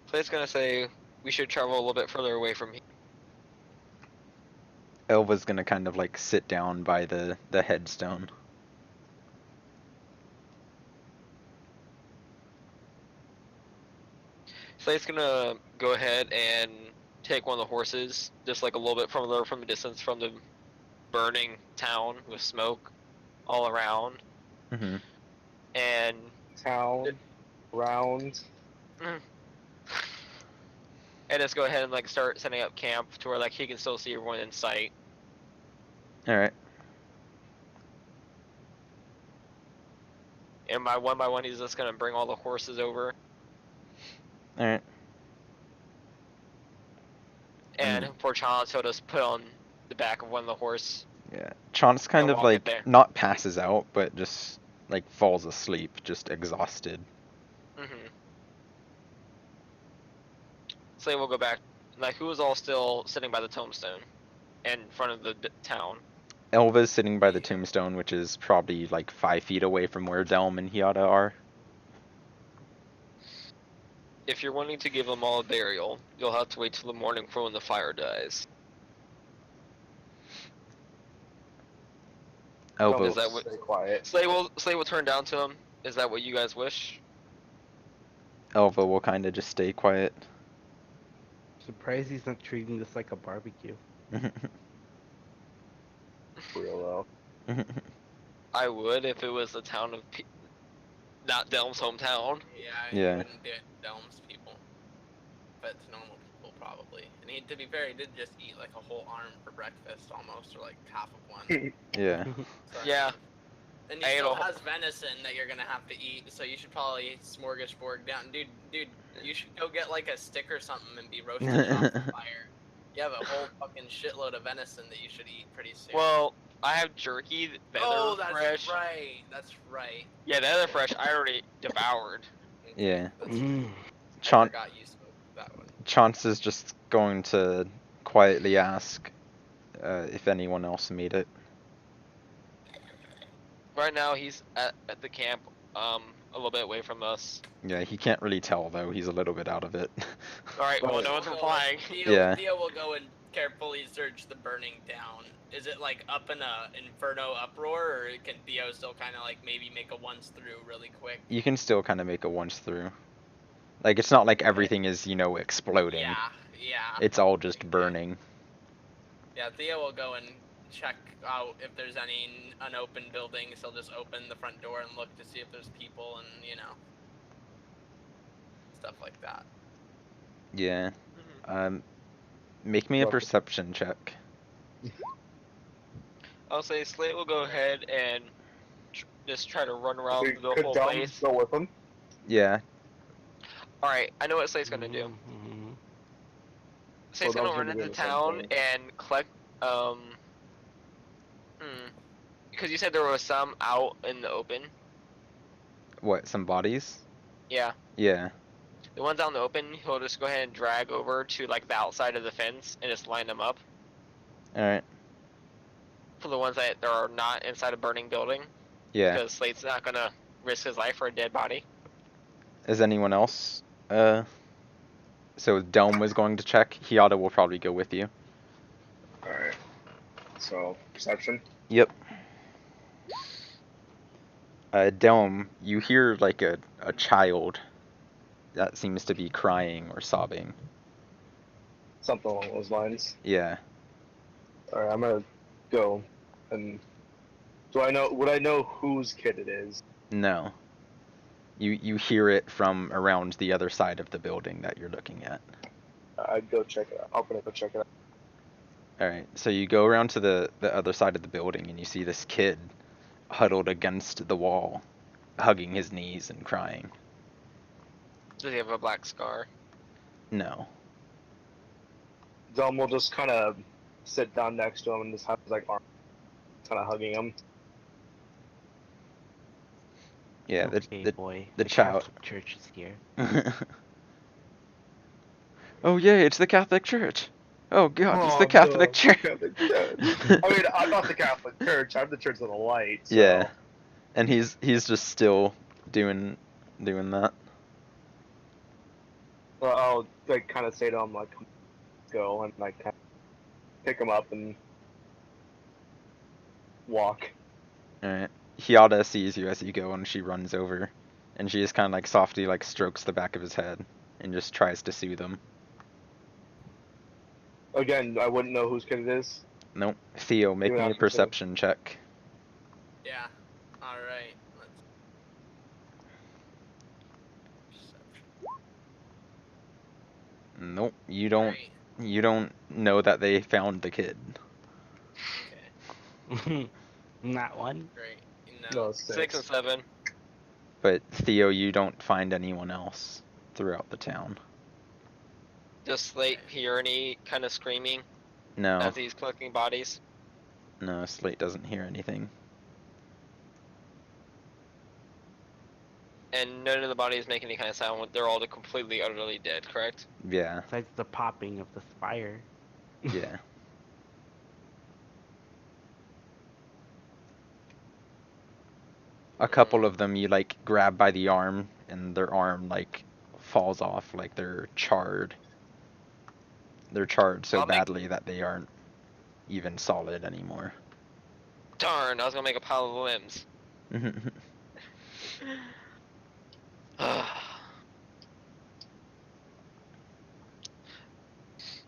Clay's gonna say we should travel a little bit further away from here. Elva's gonna kind of like sit down by the headstone. Clay's gonna go ahead and take one of the horses, just like a little bit further from the distance from them, burning town with smoke all around, Hmm. and Town, round. and just go ahead and like start setting up camp to where like he can still see everyone in sight. All right. And by one, he's just gonna bring all the horses over. All right. And Mm. for Chance, he'll just put on the back of one of the horse. Yeah. Chance kind of walk it like there. not passes out, but just like falls asleep, just exhausted. Mm-hmm. So we'll go back. Like, who was all still sitting by the tombstone in front of the town? Elva's sitting by the tombstone, which is probably like 5 feet away from where Delm and Hiata are. If you're wanting to give them all a burial, you'll have to wait till the morning for when the fire dies. Elva, Is that what- Stay quiet. Slay will turn down to him. Is that what you guys wish? Elva will kind of just stay quiet. Surprised he's not treating this like a barbecue. Real though. I would if it was the town of not Delm's hometown. Yeah, Yeah. he wouldn't do it to Delm's people, but to normal people probably. And he, to be fair, he did just eat like a whole arm for breakfast almost, or like half of one. Yeah. So, Yeah. And he I ate still a whole- has venison that you're gonna have to eat, so you should probably smorgasbord down. Dude, you should go get like a stick or something and be roasting it off the fire. You have a whole fucking shitload of venison that you should eat pretty soon. Well, I have jerky, the oh, other that's fresh. right. That's right. Yeah, the other fresh I already devoured. Yeah. That's, Mm. I Chance, forgot you smoked that one. Chance is just going to quietly ask if anyone else made it. Right now, he's at the camp, a little bit away from us. Yeah, he can't really tell though. He's a little bit out of it. All right, well, Well, no one's Theo- replying. Yeah. Theo will go and carefully search the burning town. Is it like up in a inferno uproar, or can Theo still kind of like maybe make a once through really quick? You can still kind of make a once through. Like it's not like everything is, exploding. Yeah, yeah. It's all just Okay. burning. Yeah, Theo will go and check out if there's any unopened buildings. He'll just open the front door and look to see if there's people and, stuff like that. Yeah. Make me a Well- perception check. I'll say Slate will go ahead and just try to run around the Could whole Dom place. go with him? Yeah. All right, I know what Slate's gonna do. Mhm. Slate's Dom's gonna run gonna do into the same town thing. and collect. Because you said there was some out in the open. What? Some bodies? Yeah. Yeah. The ones out in the open, he'll just go ahead and drag over to like the outside of the fence and just line them up. All right. For the ones that are not inside a burning building, Yeah. because Slate's not gonna risk his life for a dead body. Is anyone else? So Delm was going to check. Hiata will probably go with you. Alright. So, perception. Yep. Delm, you hear like a child that seems to be crying or sobbing. Something along those lines. Yeah. Alright, I'm gonna go and would I know whose kid it is? No. You hear it from around the other side of the building that you're looking at. I'd go check it out. I'm gonna go check it out. Alright, so you go around to the other side of the building and you see this kid huddled against the wall, hugging his knees and crying. Does he have a black scar? No. Dom will just kinda sit down next to him and just have his arm kinda hugging him. Yeah, Okay, boy. the child- Catholic Church is here. Oh yay, it's the Catholic Church. Oh god, it's the Oh, Catholic no, Church. Catholic Church. I mean, I'm not the Catholic Church. I'm the Church of the Light. So. Yeah. And he's just still doing that. Well, I'll like kind of say to him like, "Go," and like kind of pick him up and walk. Alright. Hiata sees you as you go and she runs over. And she just kinda like softly like strokes the back of his head and just tries to soothe him. Again, I wouldn't know whose kid it is. Nope. Theo, make You me a have to say- perception check. Yeah. All right. Let's. Nope. You don't. Great. You don't know that they found the kid. Okay. Not one. Great. No, No. 6 and 7. But Theo, you don't find anyone else throughout the town. Does Slate hear any kind of screaming No. as he's collecting bodies? No, Slate doesn't hear anything. And none of the bodies make any kind of sound. They're all completely, utterly dead, correct? Yeah. Besides the popping of the spire. Yeah. A couple of them you like grab by the arm and their arm like falls off, like they're charred. They're charred so I'll make- badly that they aren't even solid anymore. Darn, I was gonna make a pile of limbs.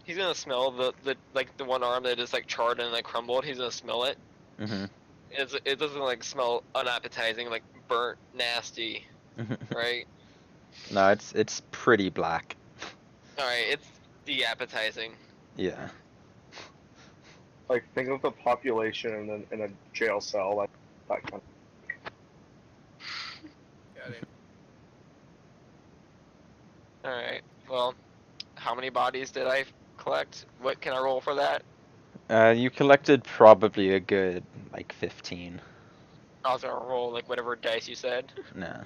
He's gonna smell the like the one arm that is like charred and like crumbled. He's gonna smell it. It doesn't like smell unappetizing, like burnt, nasty, right? No, it's pretty black. All right, it's de-appetizing. Yeah. Like, think of the population in a jail cell, like that kind Got it. All right. Well, how many bodies did I collect? What can I roll for that? You collected probably a good like 15. I was gonna roll like whatever dice you said. Nah.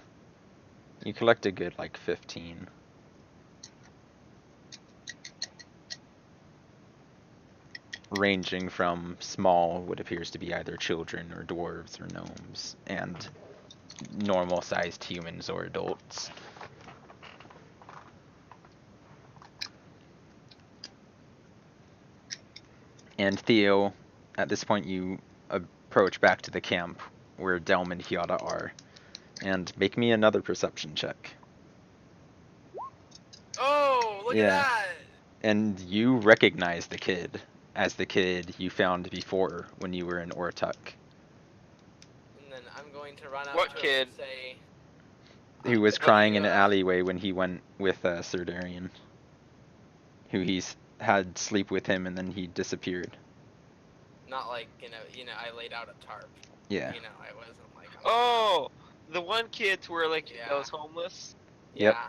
You collect a good like 15. Ranging from small, what appears to be either children or dwarves or gnomes, and normal sized humans or adults. And Theo, at this point you approach back to the camp where Delm and Hyada are, and make me another perception check. Oh, look Yeah. at that! And you recognize the kid as the kid you found before when you were in Ortuk, And then I'm going to run up What to him kid? and say, who was "What do crying you, in an alleyway when he went with Sir Darian, who he's had sleep with him and then he disappeared. Not like I laid out a tarp. Yeah. I wasn't like. Oh, the one kid where like Yeah. that was homeless. Yep. Yeah.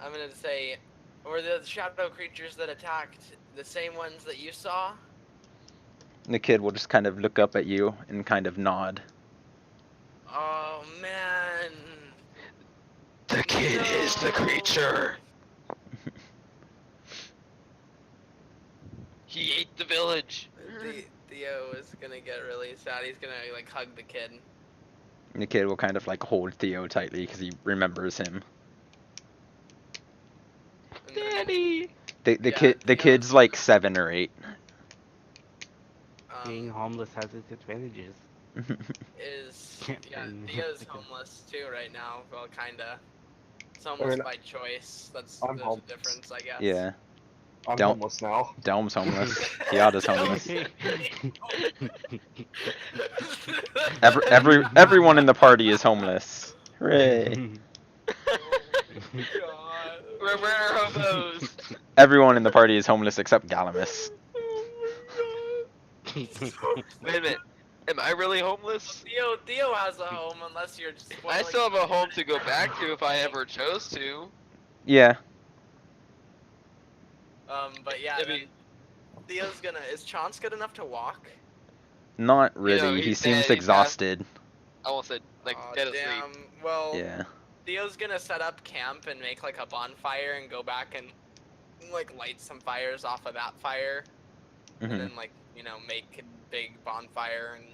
I'm gonna say, were the shadow creatures that attacked the same ones that you saw? The kid will just kind of look up at you and kind of nod. Oh man. The kid is the creature. He ate the village. Theo is gonna get really sad. He's gonna like hug the kid. And the kid will kind of like hold Theo tightly because he remembers him. And then, Daddy. The Yeah, the Theo- kid's like 7 or 8. Being homeless has its advantages. Is Can't yeah, bring Theo's the kid. homeless too right now. Well, kinda. It's homeless by choice. There's I'm a homeless. difference, I guess. Yeah. I'm Don't- homeless now. Delm's homeless. Hyada's homeless. Everyone in the party is homeless. Hooray. God. We're hobos. Everyone in the party is homeless except Galamus. Wait a minute. Am I really homeless? Theo has a home unless you're just I spoiling- still have a home to go back to if I ever chose to. Yeah. But yeah, I then mean- Theo's gonna. Is Chance good enough to walk? Not really. He he's seems dead, he's exhausted. I almost said like Aw, dead asleep. damn. Well, Yeah. Theo's gonna set up camp and make like a bonfire and go back and like light some fires off of that fire, and Mhm. then like make a big bonfire and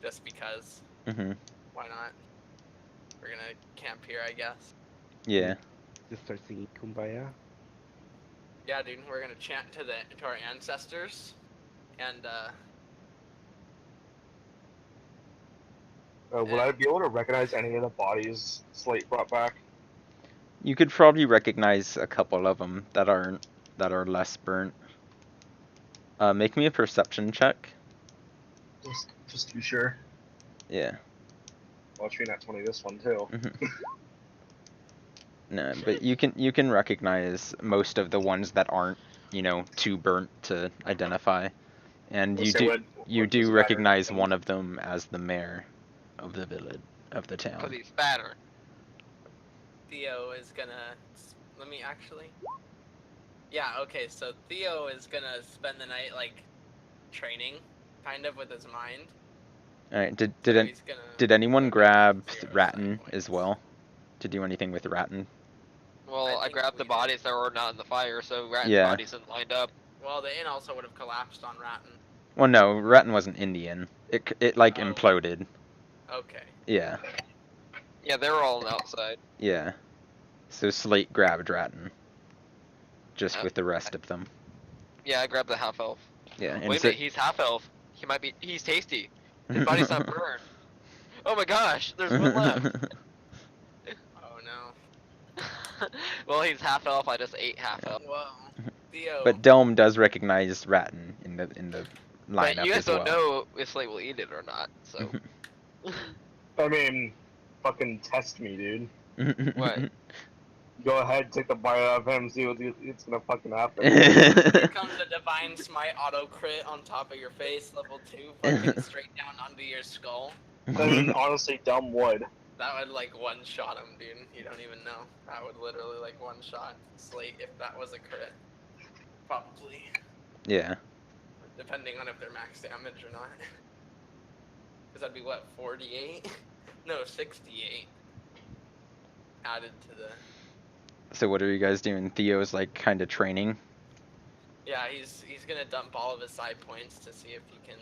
just because. Mhm. Why not? We're gonna camp here, I guess. Yeah. Just start singing Kumbaya. Yeah, dude, we're gonna chant to our ancestors, and Would I be able to recognize any of the bodies Slate brought back? You could probably recognize a couple of them that are less burnt. Make me a perception check. Just to be sure. Yeah. Well, I'll at 20 this one too. No, but you can recognize most of the ones that aren't, too burnt to identify, and Let's say what you do does matter in recognize terms one of them as the mayor of the village of the Because town. he's fatter. Theo is gonna. Let me actually. Yeah. Okay. So Theo is gonna spend the night like training, kind of with his mind. All right. Did So did he's gonna did anyone go down grab 0 Ratton side as points. well? To do anything with Ratton? Well, I think grabbed the we did. bodies that were not in the fire, so Rat's Yeah. bodies isn't lined up. Well, the inn also would have collapsed on Ratton. Well, no, Ratton wasn't Indian. It like Oh. imploded. Okay. Yeah. Yeah, they were all on the outside. Yeah. So Slate grabbed Ratton. Just Yep. with the rest of them. Yeah, I grabbed the half elf. Yeah. And Wait a minute, he's half elf. He's tasty. His body's not burned. Oh my gosh, there's one left. Oh no. Well, he's half elf. I just ate half elf. Well, Theo. But Delm does recognize Ratton in the But lineup you guys as don't well. know if Slate will eat it or not. So I mean, fucking test me, dude. What? Go ahead, take a bite out of him, see what it's gonna fucking happen. Here comes a divine smite auto crit on top of your face, level 2, fucking straight down onto your skull. I mean, honestly, dumb would. That would like one shot him, dude. You don't even know. That would literally like one shot Slate if that was a crit. Probably. Yeah. Depending on if they're max damage or not. Because that'd be what, 48? No, 68. Added to the. So what are you guys doing? Theo's like kind of training. Yeah, he's gonna dump all of his side points to see if he can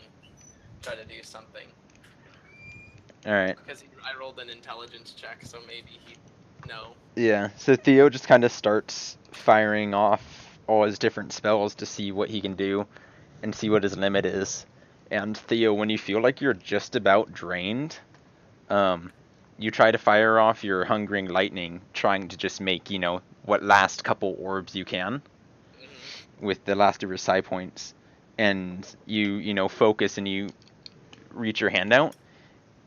try to do something. All right. Because I rolled an intelligence check, so maybe he'd know. Yeah. So Theo just kind of starts firing off all his different spells to see what he can do, and see what his limit is. And Theo, when you feel like you're just about drained, you try to fire off your Hungering Lightning, trying to just make, what last couple orbs you can with the last of your psi points. And you focus and you reach your hand out,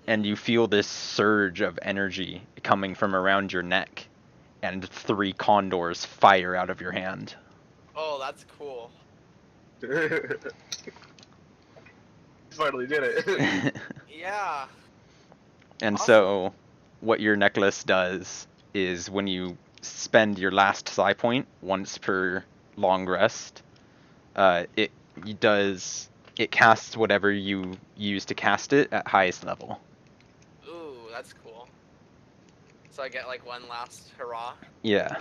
and you feel this surge of energy coming from around your neck, and 3 condors fire out of your hand. Oh, that's cool. Finally did it. Yeah. And Awesome. so, what your necklace does is when you spend your last psi point once per long rest, it casts whatever you use to cast it at highest level. Ooh, that's cool. So I get like one last hurrah. Yeah.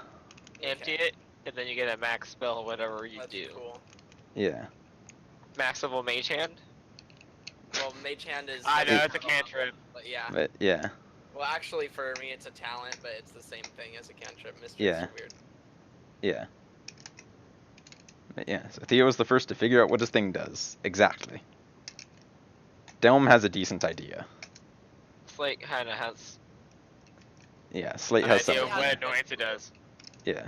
empty Okay. it, and then you get a max spell, whatever you That's do. cool. Yeah. Max level mage hand. Well, Mage Hand is. I know like, it's a cantrip. But yeah. But yeah. Well, actually, for me, it's a talent, but it's the same thing as a cantrip. Mistress Yeah. are weird. Yeah. But yeah, so Theo was the first to figure out what his thing does. Exactly. Delm has a decent idea. Slate kind of has Yeah, Slate an has idea some. of what annoyance it does. Yeah.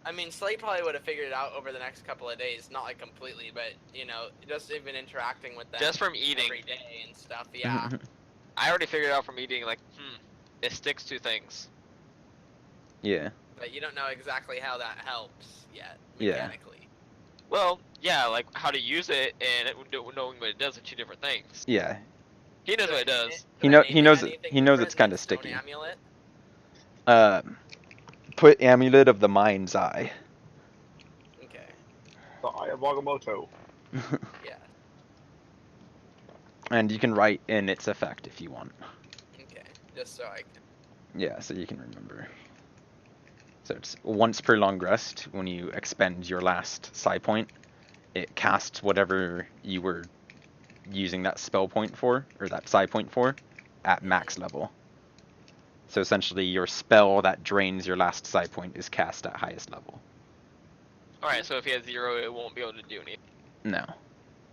I mean, Slate probably would have figured it out over the next couple of days. Not like completely, but, just even interacting with them Just from eating. every day and stuff. Yeah. I already figured out from eating, like, it sticks to things. Yeah. But you don't know exactly how that helps yet, Yeah. mechanically. Well, yeah, like how to use it and knowing what it does are two different things. Yeah. He knows what it does. He Could I knows name it anything he knows different it's kind than of Stone sticky. Amulet? Put Amulet of the Mind's Eye. Okay. The Eye of Agamotto. Yeah. And you can write in its effect if you want. Okay. Just so I can. Yeah, so you can remember. So it's once per long rest, when you expend your last psi point, it casts whatever you were using that spell point for, or that psi point for, at max level. So essentially your spell that drains your last psi point is cast at highest level. Alright, so if he has 0, it won't be able to do anything. No.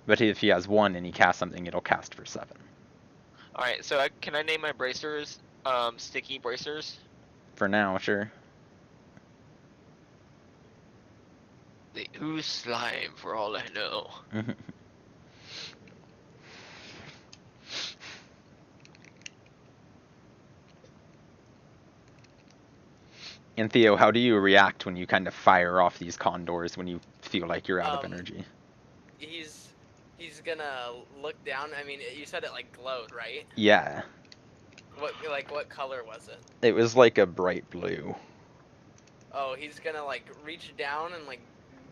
But if he has 1 and he casts something, it'll cast for 7. Alright, so can I name my bracers, sticky bracers? For now, sure. They ooze slime for all I know. And Theo, how do you react when you kind of fire off these condors when you feel like you're out of energy? He's gonna look down. I mean, you said it like glowed, right? Yeah. What color was it? It was like a bright blue. Oh, he's gonna like reach down and like,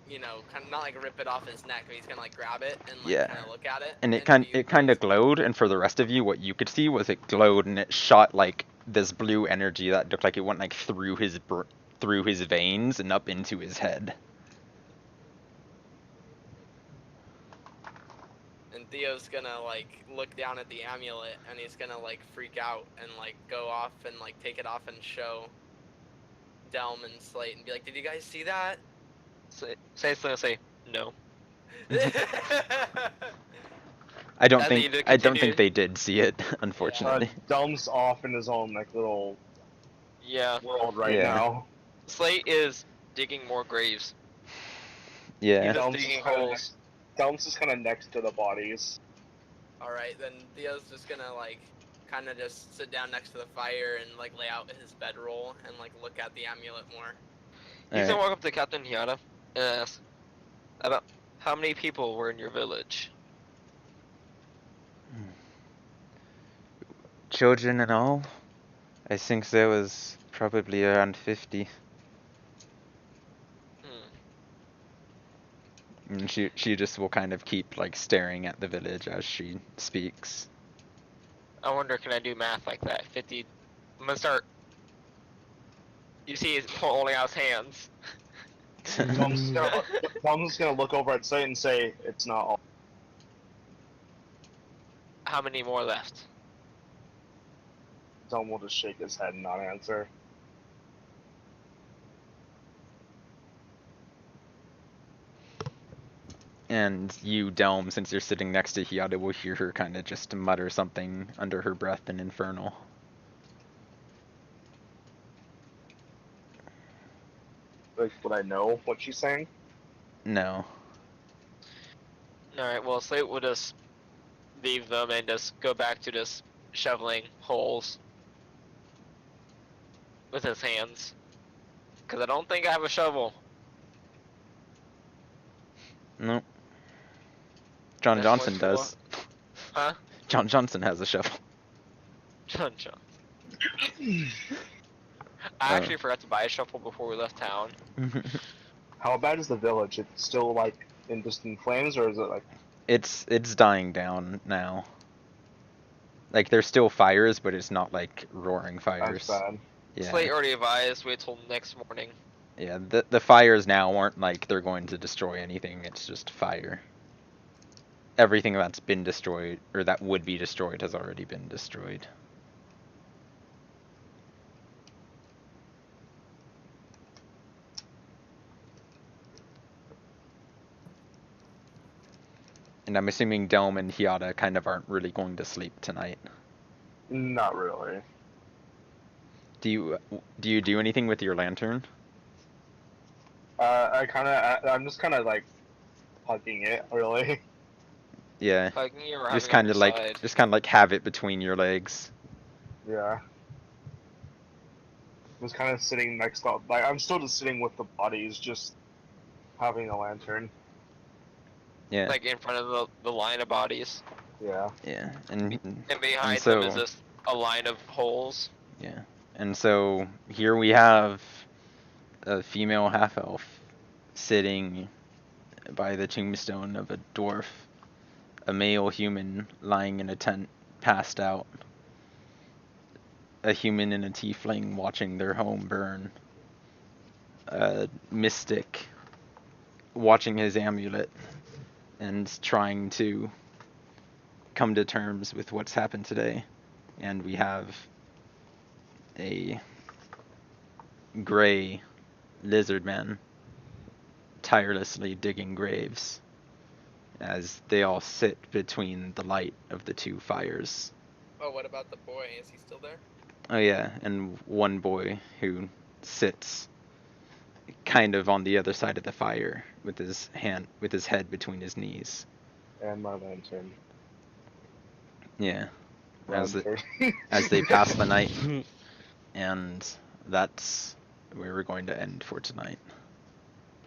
kind of not like rip it off his neck, but he's gonna like grab it and like Yeah. kind of look at it. And do you it kind notice? of glowed, and for the rest of you, what you could see was it glowed, and it shot like this blue energy that looked like it went like through his veins and up into his head. And Theo's gonna like look down at the amulet and he's gonna like freak out and like go off and like take it off and show Delm and Slate and be like, "Did you guys see that?" Say no. I don't As think either I don't think continue- they did see it, unfortunately. Delm's off in his own like little Yeah. world right Yeah. now. Slate is digging more graves. Yeah. Just Delm's digging kinda holes. next- Delm's just kind of next to the bodies. All right, then Theo's just gonna like kind of just sit down next to the fire and like lay out his bedroll and like look at the amulet more. He's Alright. gonna walk up to Captain Hiata and ask about how many people were in your village. Children and all, I think there was probably around 50. Hmm. And she just will kind of keep like staring at the village as she speaks. I wonder, can I do math like that? 50. I'm gonna start. You see, he's holding out his hands. Delm's gonna look over at Slate and say, "It's not all." How many more left? Delm will just shake his head and not answer. And you, Delm, since you're sitting next to Hiata, will hear her kind of just mutter something under her breath in Infernal. Like, would I know what she's saying? No. Alright, well, Slate will just leave them and just go back to just shoveling holes with his hands. Because I don't think I have a shovel. Nope. John That's Johnson what's does. Huh? John Johnson has a shovel. John. I actually forgot to buy a shovel before we left town. How bad is the village? It's still like in distant flames, or is it like? It's dying down now. Like there's still fires, but it's not like roaring fires. That's bad. Yeah. Slate already advised, wait till next morning. Yeah, the fires now aren't like they're going to destroy anything, it's just fire. Everything that's been destroyed, or that would be destroyed, has already been destroyed. And I'm assuming Delm and Hiata kind of aren't really going to sleep tonight. Not really. Do you do anything with your lantern? I'm just kind of like hugging it, really. Yeah. Hugging you or Just having kind it of on your like side? just kind of like have it between your legs. Yeah. I'm just kind of sitting next to, like, I'm still just sitting with the bodies, just having a lantern. Yeah. Like in front of the line of bodies. Yeah. Yeah. And Behind so, them is just a line of holes. yeah. And so here we have a female half-elf sitting by the tombstone of a dwarf, a male human lying in a tent, passed out, a human and a tiefling watching their home burn, a mystic watching his amulet and trying to come to terms with what's happened today, and we have a gray lizard man tirelessly digging graves as they all sit between the light of the two fires. Oh, what about the boy? Is he still there? Oh yeah, and one boy who sits kind of on the other side of the fire with his head between his knees. And my lantern. Yeah. Round As they pass the night, and that's where we're going to end for tonight.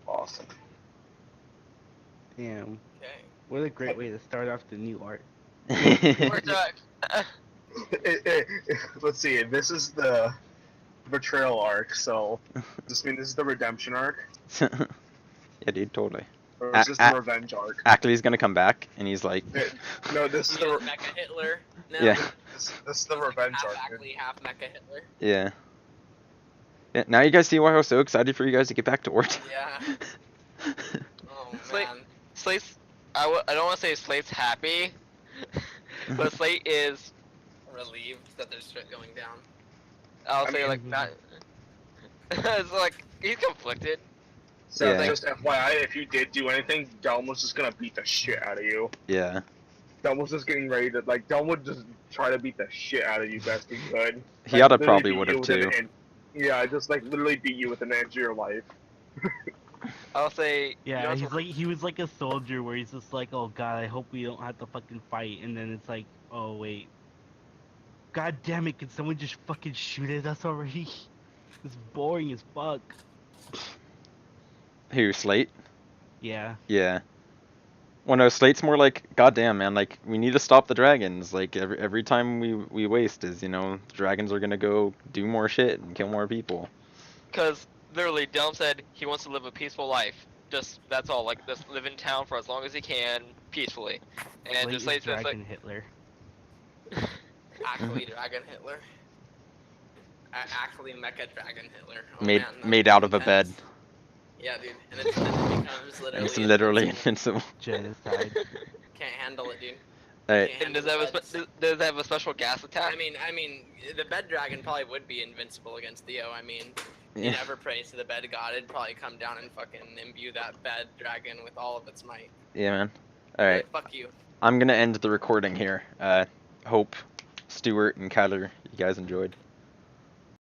Awesome. Damn. Okay. What a great way to start off the new art. Ortuk. Let's see. This is the betrayal arc. So, does this mean this is the redemption arc, Yeah, dude, totally. or is this the revenge arc? Ackley's gonna come back, and he's like, No, this is He is the Mecha Hitler now. yeah, this is the He's like revenge half arc. Ackley, half Mecha Hitler. yeah. Yeah, now you guys see why I was so excited for you guys to get back to Ortuk. Yeah. Oh Slate, man. Slate's. I don't want to say Slate's happy, but Slate is. Relieved that there's shit going down. I'll I say mean- like not. It's like he's conflicted. So Yeah. just FYI, if you did do anything, Delm was just gonna beat the shit out of you. Yeah, Delm was just getting ready to Delm would just try to beat the shit out of you best he could. he Like, oughta literally probably beat would you have within too. yeah, just literally beat you with an edge of your life. I'll say. Yeah, you know, he was like a soldier where he's just like, oh god, I hope we don't have to fucking fight, and then it's like, oh wait, god damn it, can someone just fucking shoot at us already? It's boring as fuck. Who, Slate? Yeah. Yeah. Well, no, Slate's more like, goddamn, man, like, we need to stop the dragons. Like, every time we waste is, the dragons are gonna go do more shit and kill more people. Because literally, Delm said he wants to live a peaceful life. Just that's all. Like, just live in town for as long as he can, peacefully. And Slate just Slate's is just like, Dragon Hitler. Actually, Dragon Hitler. Actually, Mecha Dragon Hitler. Oh, made man, made out of a bed. intense. Yeah, dude. And then it becomes literally. And it's literally invincible. invincible. Genocide. Can't handle it, dude. Alright, Can't and does handle that have beds. does it have a special gas attack? I mean, the bed dragon probably would be invincible against Theo. I mean, he yeah. never prays to the bed god. It'd probably come down and fucking imbue that bed dragon with all of its might. Yeah, man. Alright, Like, fuck you. I'm gonna end the recording here. Hope, Stuart, and Kyler, you guys enjoyed.